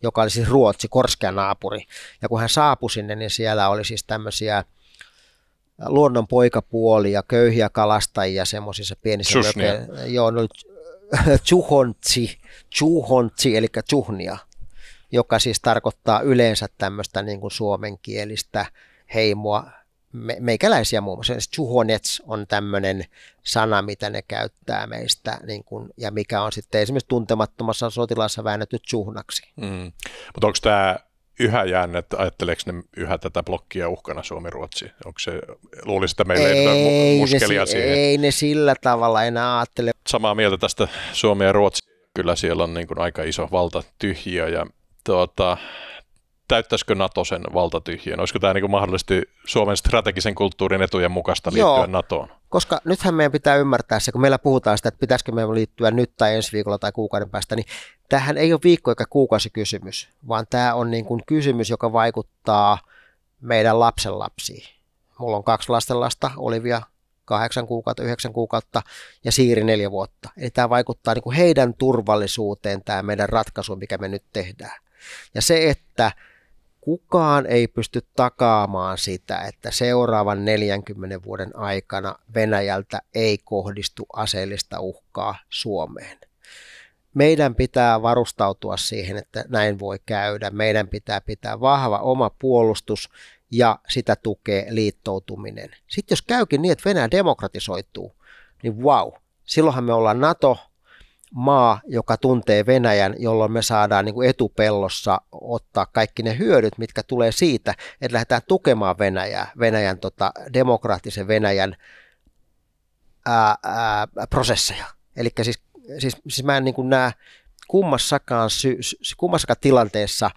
joka oli siis Ruotsi, Korskean naapuri. Ja kun hän saapui sinne, niin siellä oli siis tämmöisiä luonnon poikapuolia, köyhiä kalastajia semmoisissa pienissä mökeissä. Joo, ne oli Tjuhontsi, eli tjuhnia, joka siis tarkoittaa yleensä tämmöistä niin kuin suomenkielistä heimoa. Meikäläisiä muun muassa. Tjuhonets on tämmöinen sana, mitä ne käyttää meistä, niin kuin, ja mikä on sitten esimerkiksi tuntemattomassa sotilassa väännetty tjuhnaksi. Mutta onko tämä yhä jäänyt, että ajatteleeko ne yhä tätä blokkia uhkana Suomi-Ruotsi? Onko se, luulisi, että meillä ei ole muskelia siihen? Ei ne sillä tavalla enää ajattele. Samaa mieltä tästä Suomi ja Ruotsi. Kyllä siellä on niin kuin aika iso valtatyhjiö ja täyttäisikö NATO sen valtatyhjön? Olisiko tämä niin mahdollisesti Suomen strategisen kulttuurin etujen mukaista liittyä NATOon? Koska nythän meidän pitää ymmärtää se, kun meillä puhutaan sitä, että pitäisikö meidän liittyä nyt tai ensi viikolla tai kuukauden päästä, niin tämähän ei ole viikko eikä kuukausi kysymys, vaan tämä on niin kuin kysymys, joka vaikuttaa meidän lapsenlapsiin. Mulla on 2 lastenlasta, Olivia 8 kuukautta, 9 kuukautta ja Siiri 4 vuotta. Eli tämä vaikuttaa niin kuin heidän turvallisuuteen, tämä meidän ratkaisu, mikä me nyt tehdään. Ja se, että kukaan ei pysty takaamaan sitä, että seuraavan 40 vuoden aikana Venäjältä ei kohdistu aseellista uhkaa Suomeen. Meidän pitää varustautua siihen, että näin voi käydä. Meidän pitää pitää vahva oma puolustus ja sitä tukee liittoutuminen. Sitten jos käykin niin, että Venäjä demokratisoituu, niin vau, silloinhan me ollaan NATO-maa, joka tuntee Venäjän, jolloin me saadaan niin kuin etupellossa ottaa kaikki ne hyödyt, mitkä tulee siitä, että lähdetään tukemaan Venäjän demokraattisen Venäjän prosesseja. Eli siis mä en niin kuin näe kummassakaan tilanteessa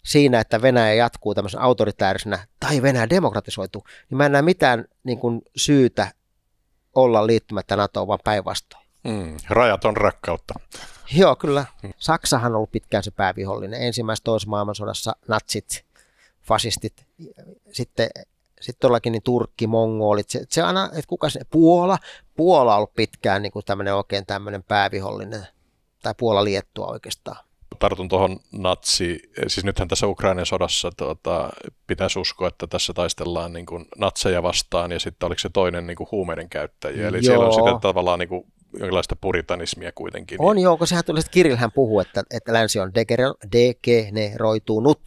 siinä, että Venäjä jatkuu tämmöisen autoritäärisenä tai Venäjä demokratisoituu, niin mä en näe mitään niin kuin syytä olla liittymättä NATOon, vaan päinvastoin. Rajat on rakkautta. Joo, kyllä. Saksahan on ollut pitkään se päävihollinen. Ensimmäisessä toisessa maailmansodassa natsit, fasistit, sitten todellakin niin Turkki, mongolit, se aina, että kuka se, Puola on ollut pitkään niin kuin oikein tämmöinen päävihollinen, tai Puola-Liettua oikeastaan. Tartun tuohon siis nythän tässä Ukrainan sodassa pitäisi uskoa, että tässä taistellaan niin kuin natseja vastaan, ja sitten oliko se toinen niin kuin huumeiden käyttäjiä, eli siellä on sitten tavallaan niin kuin jonkinlaista puritanismia kuitenkin. On joo, kun sehän tuli, että Kirillhän puhuu, että länsi on degeneroitunut,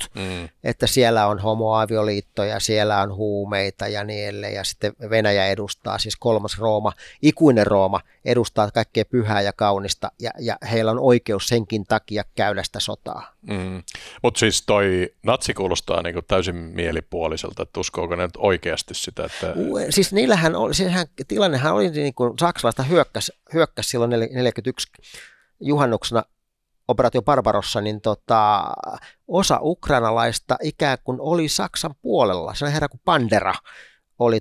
että siellä on homoavioliittoja, siellä on huumeita ja niin edelleen, ja sitten Venäjä edustaa, siis kolmas Rooma, ikuinen Rooma, edustaa kaikkea pyhää ja kaunista, ja heillä on oikeus senkin takia käydä sitä sotaa. Mutta siis toi natsi kuulostaa niinku täysin mielipuoliselta, että uskooko ne nyt oikeasti sitä? Että... Siis niillähän tilannehan oli niin kuin saksalaista hyökkäsi silloin 1941 juhannuksena operaatio Barbarossa, niin osa ukrainalaista ikään kuin oli Saksan puolella. Se herra kuin Bandera oli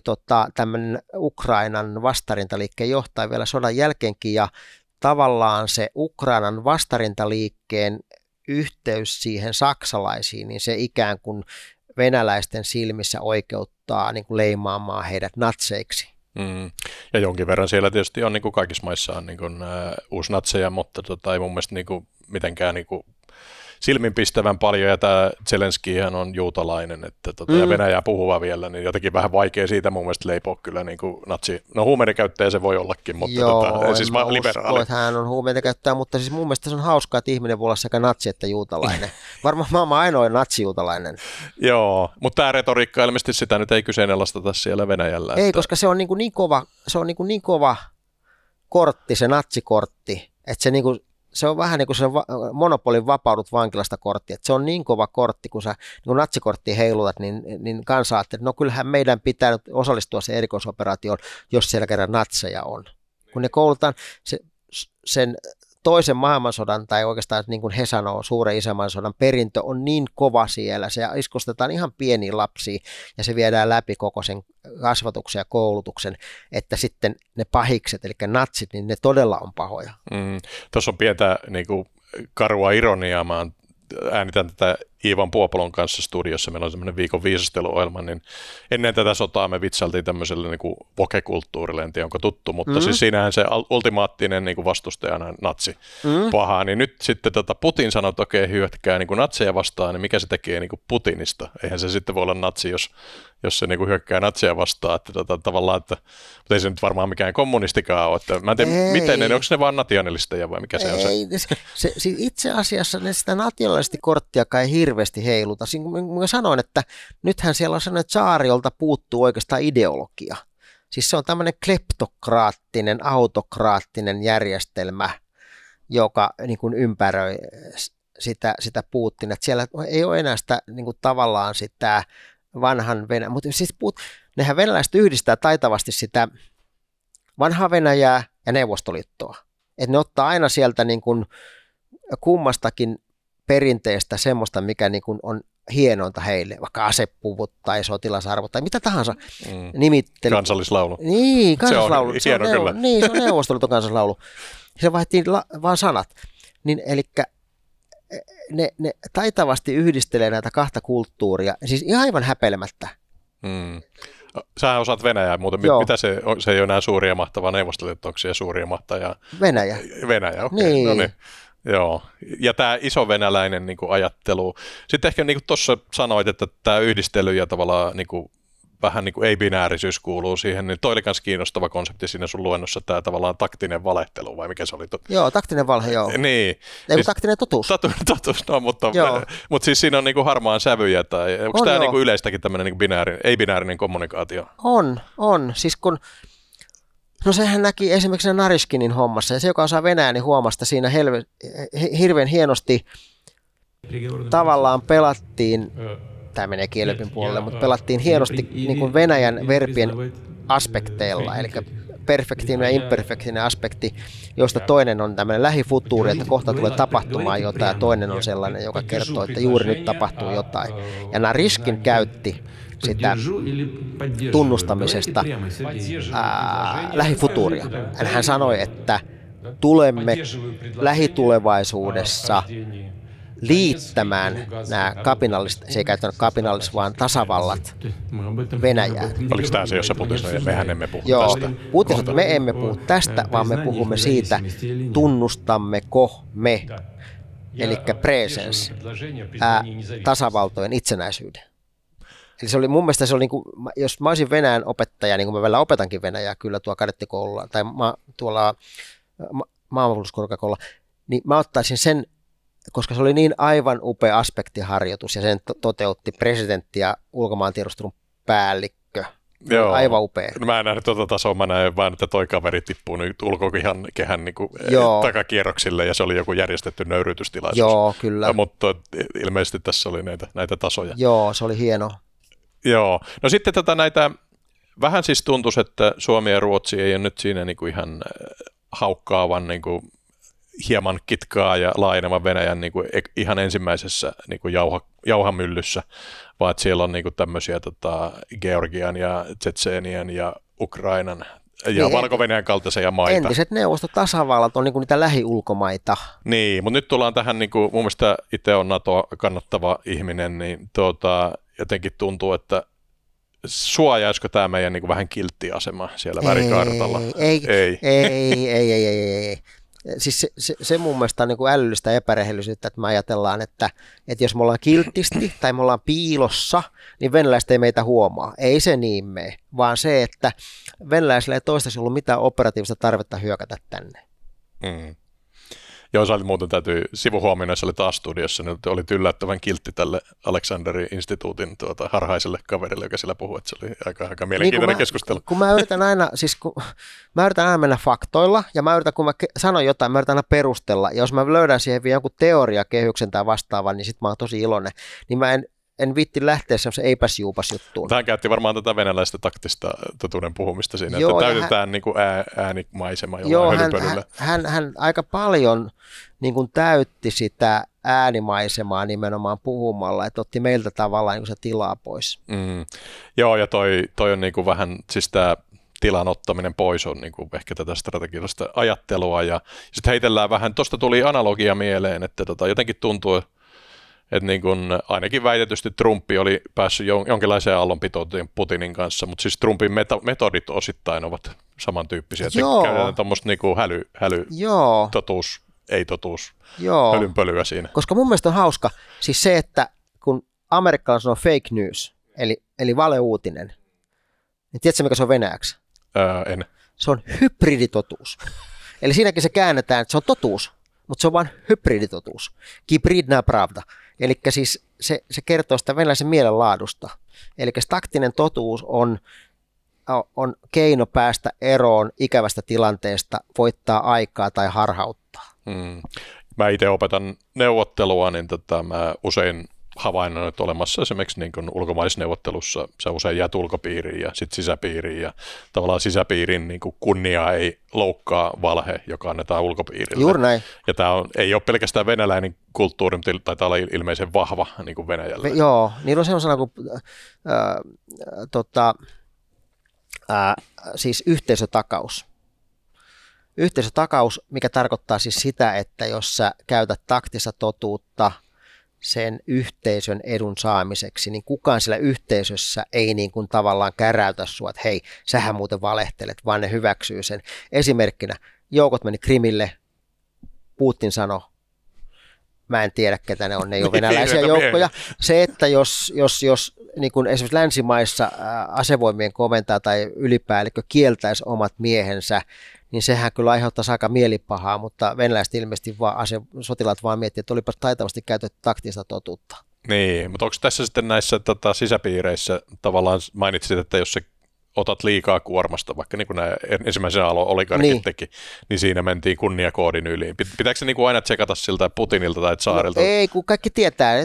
tämmöinen Ukrainan vastarintaliikkeen johtaja vielä sodan jälkeenkin, ja tavallaan se Ukrainan vastarintaliikkeen yhteys siihen saksalaisiin, niin se ikään kuin venäläisten silmissä oikeuttaa niin kuin leimaamaan heidät natseiksi. Ja jonkin verran siellä tietysti on, niin kuin kaikissa maissa on niin kuin, uusnatseja, mutta ei mun mielestä niin kuin, mitenkään niin kuin, silminpistävän paljon, ja tämä Zelenskihän on juutalainen, että ja Venäjää puhuva vielä, niin jotenkin vähän vaikea siitä mun mielestä leipoa kyllä niin kuin natsi. No huumeiden käyttäjä se voi ollakin, mutta siis liberaali. Usko, hän on huumeiden käyttäjä, mutta siis mun mielestä se on hauskaa, että ihminen voi olla sekä natsi että juutalainen. Varmaan maailman ainoa natsijuutalainen. Joo, mutta tämä retoriikka ilmeisesti sitä nyt ei kyseenalaisteta siellä Venäjällä. Ei, koska se on niin kova kortti, se natsikortti, että se se on vähän niin kuin se monopolin vapaudut vankilasta kortti, että se on niin kova kortti, kun sä niin kun natsikorttia heilutat, niin kansa ajattelee, että no kyllähän meidän pitää nyt osallistua se erikoisoperaatioon, jos siellä kerran natseja on. Kun ne koulutaan sen toisen maailmansodan, tai oikeastaan niin kuin he sanoo, suuren isänmaailmansodan perintö on niin kova siellä, se iskostetaan ihan pieniin lapsiin, ja se viedään läpi koko sen kasvatuksen ja koulutuksen, että sitten ne pahikset, eli natsit, niin ne todella on pahoja. Tuossa on pientä niin kuin karua ironiaa, mä äänitän tätä Iivan Puopolon kanssa studiossa, meillä on semmoinen viikon viisasteluohjelma, niin ennen tätä sotaa me vitsailtiin tämmöiselle niin kuin woke-kulttuurille, en tiedä onko tuttu, mutta siis siinähän se ultimaattinen niin kuin vastustajana natsi pahaa, niin nyt sitten Putin sanoi, että okei, hyökkää niin kuin natseja vastaan, niin mikä se tekee niin kuin Putinista? Eihän se sitten voi olla natsi, jos se niin kuin hyökkää natseja vastaan, että tavallaan, mutta ei se nyt varmaan mikään kommunistikaan ole, että mä en tiedä, miten ne, onko ne vaan nationalisteja vai mikä se on se? Itse asiassa ne sitä nationalistikorttiakaan ei hirveästi heiluta. Mä sanoin, että nythän siellä on sellainen tsaari, jolta puuttuu oikeastaan ideologia. Siis se on tämmöinen kleptokraattinen, autokraattinen järjestelmä, joka niin kuin ympäröi sitä Putin. Että siellä ei ole enää sitä niin kuin tavallaan sitä vanhan Venäjää, mutta siis nehän venäläiset yhdistää taitavasti sitä vanhaa Venäjää ja Neuvostoliittoa. Että ne ottaa aina sieltä niin kuin kummastakin perinteestä semmoista, mikä niin kuin on hienointa heille, vaikka asepuvut tai sotilasarvot tai mitä tahansa nimittely. Kansallislaulu. Niin, kansallislaulu. Se on hieno kyllä. Niin, se on Neuvostoliiton kansallislaulu. Se vaihdettiin vaan sanat. Niin, elikkä ne taitavasti yhdistelee näitä kahta kulttuuria, siis ihan aivan häpeilemättä. Sähän osaat Venäjää, muuten mitä se ei ole enää suuria mahtavaa Neuvostoliitto, onko siellä suuria mahtavaa? Venäjä. Venäjä, okei. Niin. No niin. Joo, ja tämä iso venäläinen niin kuin ajattelu. Sitten ehkä niin kuin tuossa sanoit, että tämä yhdistely ja tavallaan niin kuin, vähän niin kuin ei-binäärisyys kuuluu siihen, niin toi oli myös kiinnostava konsepti siinä sun luennossa, tämä tavallaan taktinen valehtelu, vai mikä se oli? Joo, taktinen valhe, joo. Niin. Ei, siis, taktinen totuus. Totuus, no, mutta siis siinä on niin kuin harmaan sävyjä, tai onko tämä niin kuin yleistäkin tämmöinen niin kuin ei-binäärinen kommunikaatio? On. Siis kun, no sehän näki esimerkiksi Narishkinin hommassa, ja se, joka osaa venäjää, niin huomasta siinä hirveän hienosti tavallaan pelattiin, tämä menee kielipin puolelle, mutta pelattiin hienosti niin kuin Venäjän verbien aspekteilla, eli perfektinen ja imperfektinen aspekti, josta toinen on tämmöinen lähifutuuri, että kohta tulee tapahtumaan jotain, ja toinen on sellainen, joka kertoo, että juuri nyt tapahtuu jotain. Ja Narishkin käytti sitä tunnustamisesta lähifutuuria. Hän sanoi, että tulemme lähitulevaisuudessa liittämään nämä kapinalliset, se ei käyttänyt kapinalliset, vaan tasavallat Venäjään. Oliko tämä se, jossa Putin sanoi, että mehän emme puhu tästä? Putin sanoi, että me emme puhu tästä, vaan me puhumme siitä, tunnustammeko me, eli presence, tasavaltojen itsenäisyyden. Eli se oli mun mielestä, se oli niin kuin, jos mä olisin Venäjän opettaja, niin kuin mä vielä opetankin Venäjää kyllä tuolla kadettikoululla tai tuolla maanpuolustuskorkeakoululla, niin mä ottaisin sen, koska se oli niin aivan upea aspektiharjoitus ja sen toteutti presidentti ja ulkomaantiedustelun päällikkö. Joo. Aivan upea. No, mä en nähnyt tuota tasoa, mä näin vaan, että toi kaveri tippuu nyt ulkokehän kehän niin kuin takakierroksille ja se oli joku järjestetty nöyryytystilaisuus. Joo, kyllä. Mutta ilmeisesti tässä oli näitä tasoja. Joo, se oli hieno. Joo, no sitten näitä, vähän siis tuntuisi, että Suomi ja Ruotsi ei ole nyt siinä niin kuin ihan haukkaavan niin kuin hieman kitkaa ja laajenevan Venäjän niin kuin ihan ensimmäisessä niin kuin jauhamyllyssä, vaan että siellä on niin kuin tämmöisiä Georgian ja Tsetsenien ja Ukrainan ja niin, Valko-Venäjän kaltaisia maita. Entiset neuvostotasavallat on niin kuin niitä lähiulkomaita. Niin, mutta nyt tullaan tähän, niin kuin, mun mielestä itse on NATO kannattava ihminen, niin jotenkin tuntuu, että suojaisiko tämä meidän niin kuin vähän kilttiasema siellä värikartalla? Ei. Siis se mun mielestä on niin kuin älyllistä epärehellisyyttä, että me ajatellaan, että jos me ollaan kiltisti tai me ollaan piilossa, niin venäläiset ei meitä huomaa. Ei se niin mene, vaan se, että venäläisillä ei toistaiseksi ollut mitään operatiivista tarvetta hyökätä tänne. Mm. Joo, sä olit muuten sivuhuomioon, jos oli taas studiossa, niin olit yllättävän kiltti tälle Aleksanderin instituutin harhaiselle kaverille, joka siellä puhui, että se oli aika mielenkiintoinen niin keskustelu. Kun mä yritän aina, mä yritän aina mennä faktoilla, ja kun mä sanon jotain, mä yritän aina perustella, ja jos mä löydän siihen vielä jonkun teoriakehyksen tai vastaavan, niin sit mä oon tosi iloinen, niin mä en viitti lähteä semmoisen eipäs-juupas juttuun. Hän käytti varmaan tätä venäläistä taktista totuuden puhumista siinä, joo, että täytetään niin kuin äänimaisema jollain hölynpölyllä. Hän aika paljon niin kuin täytti sitä äänimaisemaa nimenomaan puhumalla, että otti meiltä tavallaan niin se tilaa pois. Mm. Joo, ja toi on niin kuin vähän, siis tämä tilan ottaminen pois on niin kuin ehkä tätä strategista ajattelua, ja sitten heitellään vähän, tuosta tuli analogia mieleen, että jotenkin tuntuu, että niin kuin ainakin väitetysti Trumpi oli päässyt jonkinlaiseen aallonpitouteen Putinin kanssa, mutta siis Trumpin metodit osittain ovat samantyyppisiä, että käytetään tuommoista niin kuin totuus, ei-totuus, hölynpölyä siinä. Koska mun mielestä on hauska siis se, että kun amerikkalainen sanoo fake news, eli valeuutinen, niin tiedätkö mikä se on venäjäksi? En. Se on hybriditotuus. Eli siinäkin se käännetään, että se on totuus, mutta se on vain hybriditotuus. Hybridna pravda. Eli siis se kertoo sitä venäläisen mielenlaadusta. Eli taktinen totuus on keino päästä eroon ikävästä tilanteesta, voittaa aikaa tai harhauttaa. Mä itse opetan neuvottelua, niin mä usein havainnon, että olemassa esimerkiksi niin kuin ulkomaisneuvottelussa sä usein jäät ulkopiiriin ja sitten sisäpiiriin, ja tavallaan sisäpiirin niin kuin kunnia ei loukkaa valhe, joka annetaan ulkopiirille. Juuri näin. Ja tämä ei ole pelkästään venäläinen kulttuuri, mutta taitaa olla ilmeisen vahva niin kuin Venäjällä. Joo, niillä on sellaisena kuin siis yhteisötakaus. Yhteisötakaus, mikä tarkoittaa siis sitä, että jos sä käytät taktista totuutta sen yhteisön edun saamiseksi, niin kukaan siellä yhteisössä ei niin kuin tavallaan käräytä sua, että hei, sähän muuten valehtelet, vaan ne hyväksyy sen. Esimerkkinä, joukot meni Krimille, Putin sanoi, mä en tiedä ketä ne on, ne ei ole venäläisiä joukkoja. Se, että jos niin kuin esimerkiksi länsimaissa asevoimien komentaja tai ylipäällikkö kieltäisi omat miehensä, niin sehän kyllä aiheuttaisi aika mielipahaa, mutta venäläiset ilmeisesti sotilaat vaan miettii, että olipas taitavasti käytetty taktista totuutta. Niin, mutta onko tässä sitten näissä sisäpiireissä tavallaan mainitsit, että jos se otat liikaa kuormasta, vaikka niin kuin nämä ensimmäisen aallon oligarkit teki, niin siinä mentiin kunniakoodin yli. Pitääkö se niin kuin aina tsekata siltä Putinilta tai tsaarilta? No, ei, kun kaikki tietää.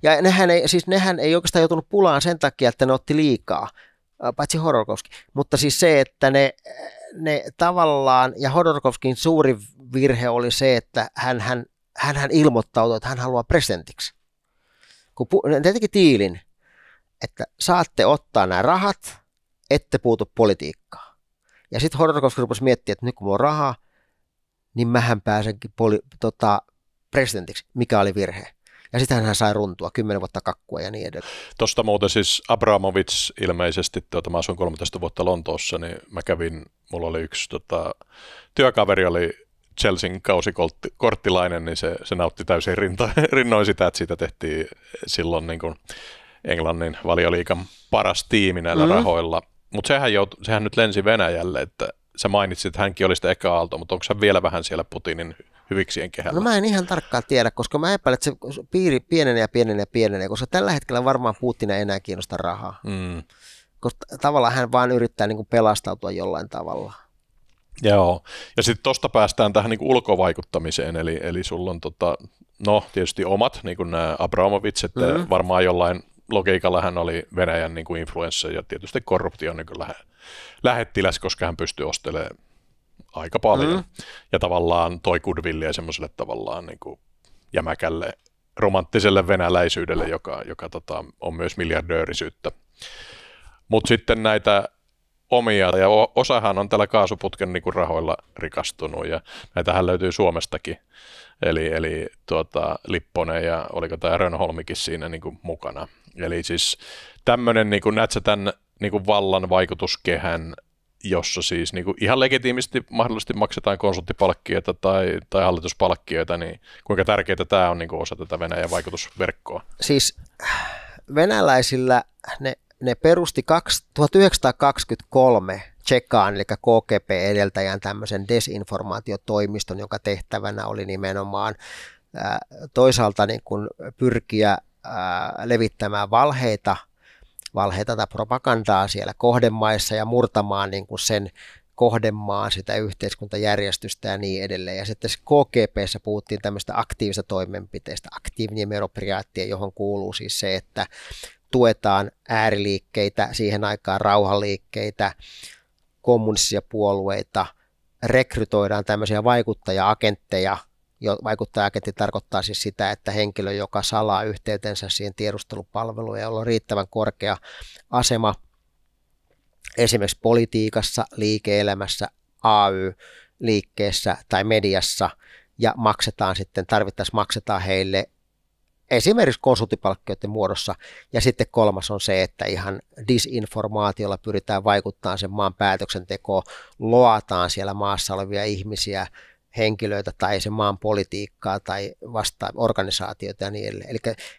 Ja nehän ei oikeastaan joutunut pulaan sen takia, että ne otti liikaa, paitsi Hodorkovski. Mutta siis se, että ne tavallaan, ja Hodorkovskin suuri virhe oli se, että hän ilmoittautui, että hän haluaa presidentiksi. Kun ne teki tiilin, että saatte ottaa nämä rahat, ette puutu politiikkaan. Ja sitten Hodorkovski rupesi miettimään, että nyt kun mulla on rahaa, niin mähän pääsenkin presidentiksi, mikä oli virhe. Ja sitten hän sai runtua 10 vuotta kakkua ja niin edelleen. Tuosta muuten siis Abramovich ilmeisesti, mä asuin 13 vuotta Lontoossa, niin mulla oli yksi työkaveri, oli Chelsean kausikorttilainen, niin se nautti täysin rinnoin sitä, että siitä tehtiin silloin niin kuin Englannin Valioliigan paras tiimi näillä rahoilla. Mutta sehän nyt lensi Venäjälle, että sä mainitsit, että hänkin oli sitä eka aalto, mutta onko se vielä vähän siellä Putinin hyviksien kehällä? No mä en ihan tarkkaan tiedä, koska mä epäilen, että se piiri pienenee, koska tällä hetkellä varmaan Putin ei enää kiinnosta rahaa. Koska tavallaan hän vaan yrittää niin kuin pelastautua jollain tavalla. Joo, ja sitten tuosta päästään tähän niin kuin ulkovaikuttamiseen, eli sulla on tietysti omat, niin kuin nämä Abramovich, että varmaan jollain logiikalla hän oli Venäjän niin kuin influenssa ja tietysti korruption niin kuin lähettiläs, koska hän pystyi ostelemaan aika paljon. Ja tavallaan toi goodwillia semmoiselle tavallaan niin kuin jämäkälle romanttiselle venäläisyydelle, joka on myös miljardöörisyyttä. Mutta sitten näitä omia, ja osahan on tällä kaasuputken niin kuin rahoilla rikastunut, ja näitähän löytyy Suomestakin. Eli Lipponen ja oliko tämä Rönnholmikin siinä niin kuin mukana. Eli siis tämmöinen, niin kuin näet sä tämän niin kuin vallan vaikutuskehän, jossa siis niin kuin ihan legitiimisti mahdollisesti maksetaan konsulttipalkkioita tai hallituspalkkioita, niin kuinka tärkeää tämä on niin kuin osa tätä Venäjän vaikutusverkkoa? Siis venäläisillä ne perusti 1923 Tsekaan, eli KGB-edeltäjän tämmöisen desinformaatiotoimiston, jonka tehtävänä oli nimenomaan toisaalta niin kuin pyrkiä levittämään valheita tai propagandaa siellä kohdemaissa ja murtamaan niin kuin sen kohdemaan sitä yhteiskuntajärjestystä ja niin edelleen. Ja sitten KGB:ssä puhuttiin tämmöistä aktiivista toimenpiteistä, aktiivinen meropriaattia, johon kuuluu siis se, että tuetaan ääriliikkeitä, siihen aikaan rauhanliikkeitä, kommunistisia puolueita, rekrytoidaan tämmöisiä vaikuttaja-agentteja. Vaikuttaja-agentti tarkoittaa siis sitä, että henkilö, joka salaa yhteytensä siihen tiedustelupalveluun ja jolla on riittävän korkea asema esimerkiksi politiikassa, liike-elämässä, AY-liikkeessä tai mediassa ja tarvittaessa maksetaan heille esimerkiksi konsulttipalkkioiden muodossa. Ja sitten kolmas on se, että ihan disinformaatiolla pyritään vaikuttamaan sen maan päätöksentekoon, loataan siellä maassa olevia ihmisiä, henkilöitä tai sen maan politiikkaa tai organisaatioita ja niin edelleen.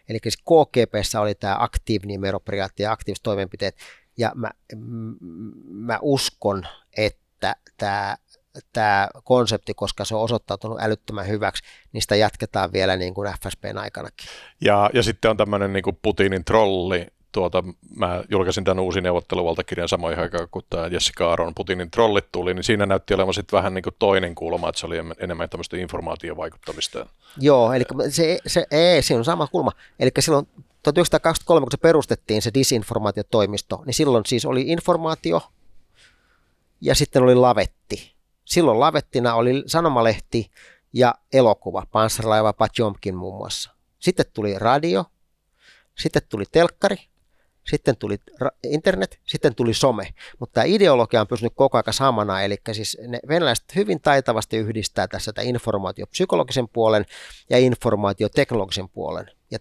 Eli KGB:ssä oli tämä aktiivinen meropriaatti ja aktiiviset toimenpiteet, ja mä uskon, että tämä konsepti, koska se on osoittautunut älyttömän hyväksi, niin sitä jatketaan vielä niin kuin FSB:n aikanakin. Ja sitten on tämmöinen niin kuin Putinin trolli. Mä julkaisin tämän uusin neuvotteluvaltakirjan samoin aikaan, kun tämä Jessica Aron Putinin trollit tuli, niin siinä näytti olevan sitten vähän niin kuin toinen kulma, että se oli enemmän tämmöistä informaatiovaikuttamista. Joo, eli siinä on sama kulma. Eli silloin 1923, kun se perustettiin se disinformaatiotoimisto, niin silloin siis oli informaatio ja sitten oli lavetti. Silloin lavettina oli sanomalehti ja elokuva, Panssarlaiva Potjomkin muun muassa. Sitten tuli radio, sitten tuli telkkari, sitten tuli internet, sitten tuli some. Mutta tämä ideologia on pysynyt koko ajan samana, eli siis ne venäläiset hyvin taitavasti yhdistää tässä tämän informaatiopsykologisen puolen ja informaatioteknologisen puolen. Ja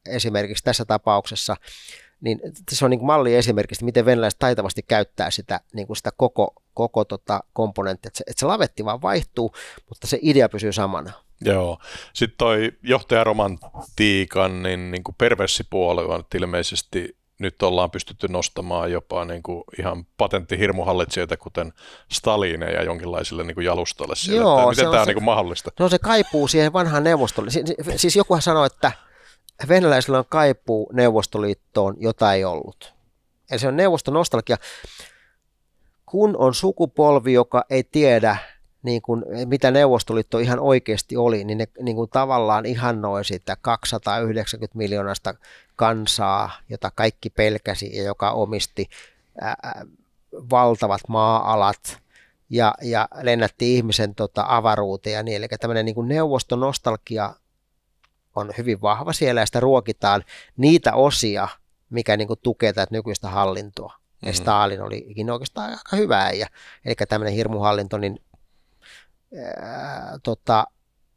esimerkiksi tässä tapauksessa niin se on niin kuin malli esimerkiksi, miten venäläiset taitavasti käyttää sitä, niin kuin sitä koko komponenttia, että se lavetti vaan vaihtuu, mutta se idea pysyy samana. Joo. Sitten toi johtajaromantiikan niin kuin perversipuoli on, että ilmeisesti nyt ollaan pystytty nostamaan jopa niin kuin ihan patenttihirmuhallitsijoita, kuten Stalineja jonkinlaisille niin kuin jalustalle siellä. Joo, miten tämä on niin kuin mahdollista? No se kaipuu siihen vanhaan Neuvostoliittoon. Siis jokuhan sanoi, että venäläisillä on kaipuu Neuvostoliittoon, jota ei ollut. Eli se on neuvostonostalgia. Kun on sukupolvi, joka ei tiedä, niin kuin, mitä Neuvostoliitto ihan oikeasti oli, niin ne niin kuin tavallaan ihannoi sitä 290 miljoonasta kansaa, jota kaikki pelkäsi ja joka omisti valtavat maa-alat ja lennätti ihmisen avaruuteen ja niin. Eli tämmöinen niin kuin neuvostonostalgia on hyvin vahva siellä ja sitä ruokitaan niitä osia, mikä niin kuin tukee tätä nykyistä hallintoa. Ja Stalin olikin oikeastaan aika hyvä äijä. Eli tämmöinen hirmuhallinto niin,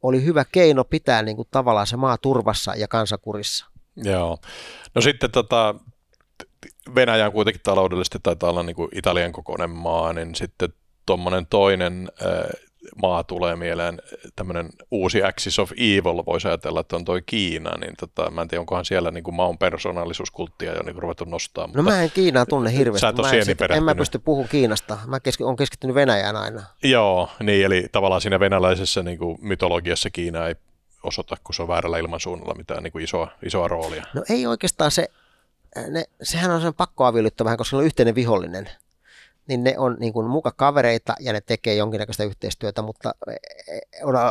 oli hyvä keino pitää niin kuin tavallaan se maa turvassa ja kansakurissa. Joo. No sitten Venäjä on kuitenkin taloudellisesti taitaa olla niin kuin Italian kokoinen maa, niin sitten tuommoinen toinen maa tulee mieleen, tämmöinen uusi axis of evil, voisi ajatella, että on toi Kiina, niin mä en tiedä, onkohan siellä niin kuin maun persoonallisuuskulttia jo niin kuin ruvettu nostaa. No mä en Kiinaa tunne hirveästi, en mä pysty puhumaan Kiinasta, mä olen keskittynyt Venäjään aina. Joo, niin eli tavallaan siinä venäläisessä niin kuin mytologiassa Kiina ei osoita, kun se on väärällä ilmansuunnalla mitään niin kuin isoa roolia. No ei oikeastaan sehän on sen pakkoavioliitto vähän, koska se on yhteinen vihollinen. Niin ne on niin kuin muka kavereita ja ne tekee jonkinnäköistä yhteistyötä, mutta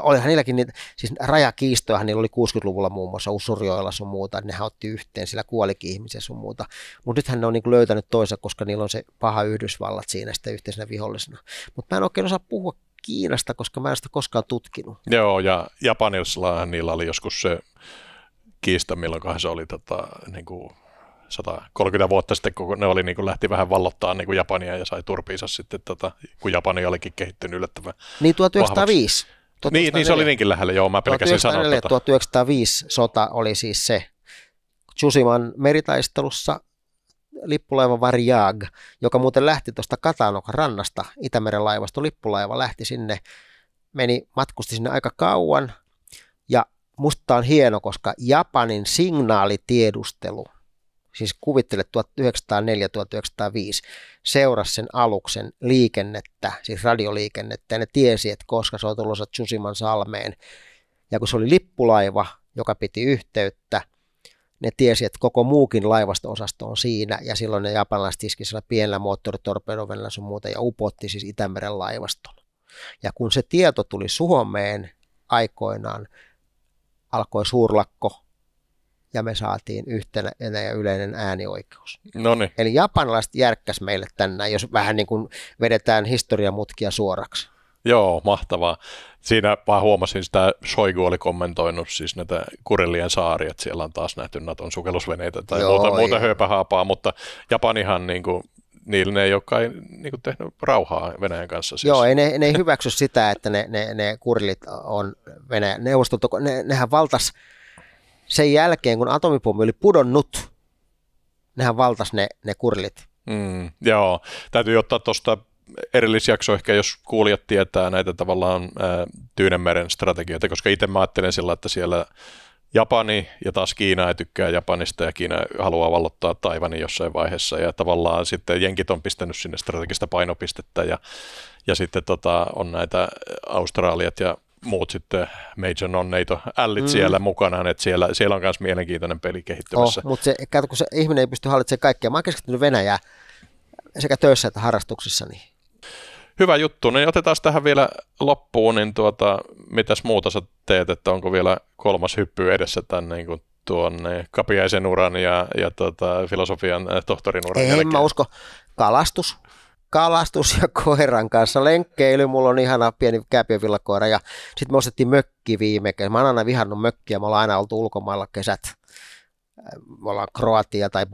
olihan niilläkin niitä, siis rajakiistojahan niillä oli 60-luvulla muun muassa Usurjoilla sun muuta, nehän otti yhteen, sillä kuolikin ihmisiä sun muuta, mutta nythän ne on niin kuin löytänyt toisa, koska niillä on se paha Yhdysvallat siinä sitten yhteisenä vihollisena. Mutta mä en oikein osaa puhua Kiinasta, koska mä en sitä koskaan tutkinut. Joo, ja Japanilaisillahan niillä oli joskus se kiista, milloinkohan se oli niin kuin 130 vuotta sitten, kun ne oli, niin kuin lähti vähän vallottaa niin kuin Japania ja sai turpiinsa sitten, kun Japani olikin kehittynyt yllättävän niin 1905. Niin se oli niinkin lähellä, joo, mä pelkäsin sanoa 1905 sota oli siis se Tsushiman meritaistelussa lippulaiva Variag, joka muuten lähti tuosta Katanokan rannasta, Itämeren laivasta lippulaiva lähti sinne, matkusti sinne aika kauan ja musta on hieno, koska Japanin signaalitiedustelu, siis kuvittele 1904-1905, seurasi sen aluksen liikennettä, siis radioliikennettä, ja ne tiesi, että koska se on tulossa Tsushiman salmeen. Ja kun se oli lippulaiva, joka piti yhteyttä, ne tiesi, että koko muukin laivasto-osasto on siinä, ja silloin ne japanilaiset iski sillä pienellä moottoritorpedovenällä sun muuta, ja upotti siis Itämeren laivaston. Ja kun se tieto tuli Suomeen aikoinaan, alkoi suurlakko, ja me saatiin yhtenä ja yleinen äänioikeus. Noniin. Eli japanilaiset järkkäs meille tänään, jos vähän niin kuin vedetään historiamutkia suoraksi. Joo, mahtavaa. Siinä vaan huomasin sitä, Shoigu oli kommentoinut siis näitä Kurillien saaria, että siellä on taas nähty Naton sukellusveneitä tai muuta hööpähaapaa, mutta Japanihan niin kuin, niillä ei ole kai niin kuin tehnyt rauhaa Venäjän kanssa. Siis. Joo, ne ei hyväksy sitä, että ne Kurillit on Venäjän neuvostolta, nehän valtas sen jälkeen, kun atomipommi oli pudonnut, nehän valtas ne Kurillit. Joo, täytyy ottaa tuosta erillisjakso ehkä, jos kuulijat tietää näitä tavallaan Tyynenmeren strategioita, koska itse mä ajattelen sillä, että siellä Japani ja taas Kiina ei tykkää Japanista ja Kiina haluaa vallottaa Taiwanin jossain vaiheessa ja tavallaan sitten jenkit on pistänyt sinne strategista painopistettä ja sitten on näitä Australiat ja muut sitten Major Non-NATO-ällit siellä mukana, että siellä on myös mielenkiintoinen peli kehittymässä. Mutta kun se ihminen ei pysty hallitsemaan kaikkea, mä oon keskittynyt Venäjää sekä töissä että harrastuksissani. Hyvä juttu, niin otetaan tähän vielä loppuun, niin mitäs muuta sä teet, että onko vielä kolmas hyppy edessä tämän niin kuin tuon kapiaisen uran ja filosofian tohtorin uran jälkeen? En mä usko. Kalastus ja koiran kanssa lenkkeily, mulla on ihana pieni kääpiövillakoira ja sitten me ostettiin mökki viime kesä. Mä oon aina vihannut mökkiä, me ollaan aina oltu ulkomailla kesät. Me ollaan Kroatia tai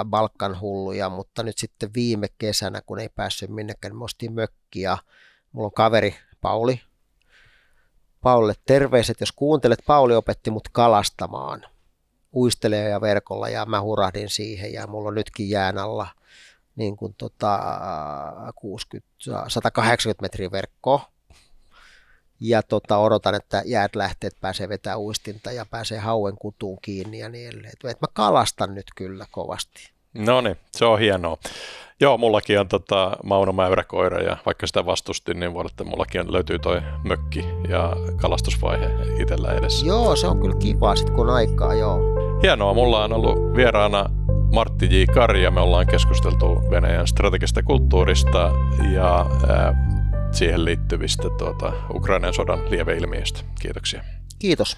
Balkan hulluja, mutta nyt sitten viime kesänä, kun ei päässyt minnekään, niin me ostin mökki ja mulla on kaveri Pauli. Paulille terveiset, jos kuuntelet, Pauli opetti mut kalastamaan, uistelee ja verkolla ja mä hurahdin siihen ja mulla on nytkin jään alla niin kuin 180 metriä verkkoa. ja odotan, että jäät lähtee, että pääsee vetämään uistinta ja pääsee hauen kutuun kiinni ja niin edelleen. Mä kalastan nyt kyllä kovasti. No niin, se on hienoa. Joo, mullakin on Mauno mäyräkoira ja vaikka sitä vastustin, niin voi olla, että mullakin löytyy toi mökki ja kalastusvaihe itsellä edessä. Joo, se on kyllä kiva sit kun aikaa, joo. Hienoa, mulla on ollut vieraana Martti J. Kari ja me ollaan keskusteltu Venäjän strategisesta kulttuurista ja siihen liittyvistä Ukrainan sodan lieveilmiöistä. Kiitoksia. Kiitos.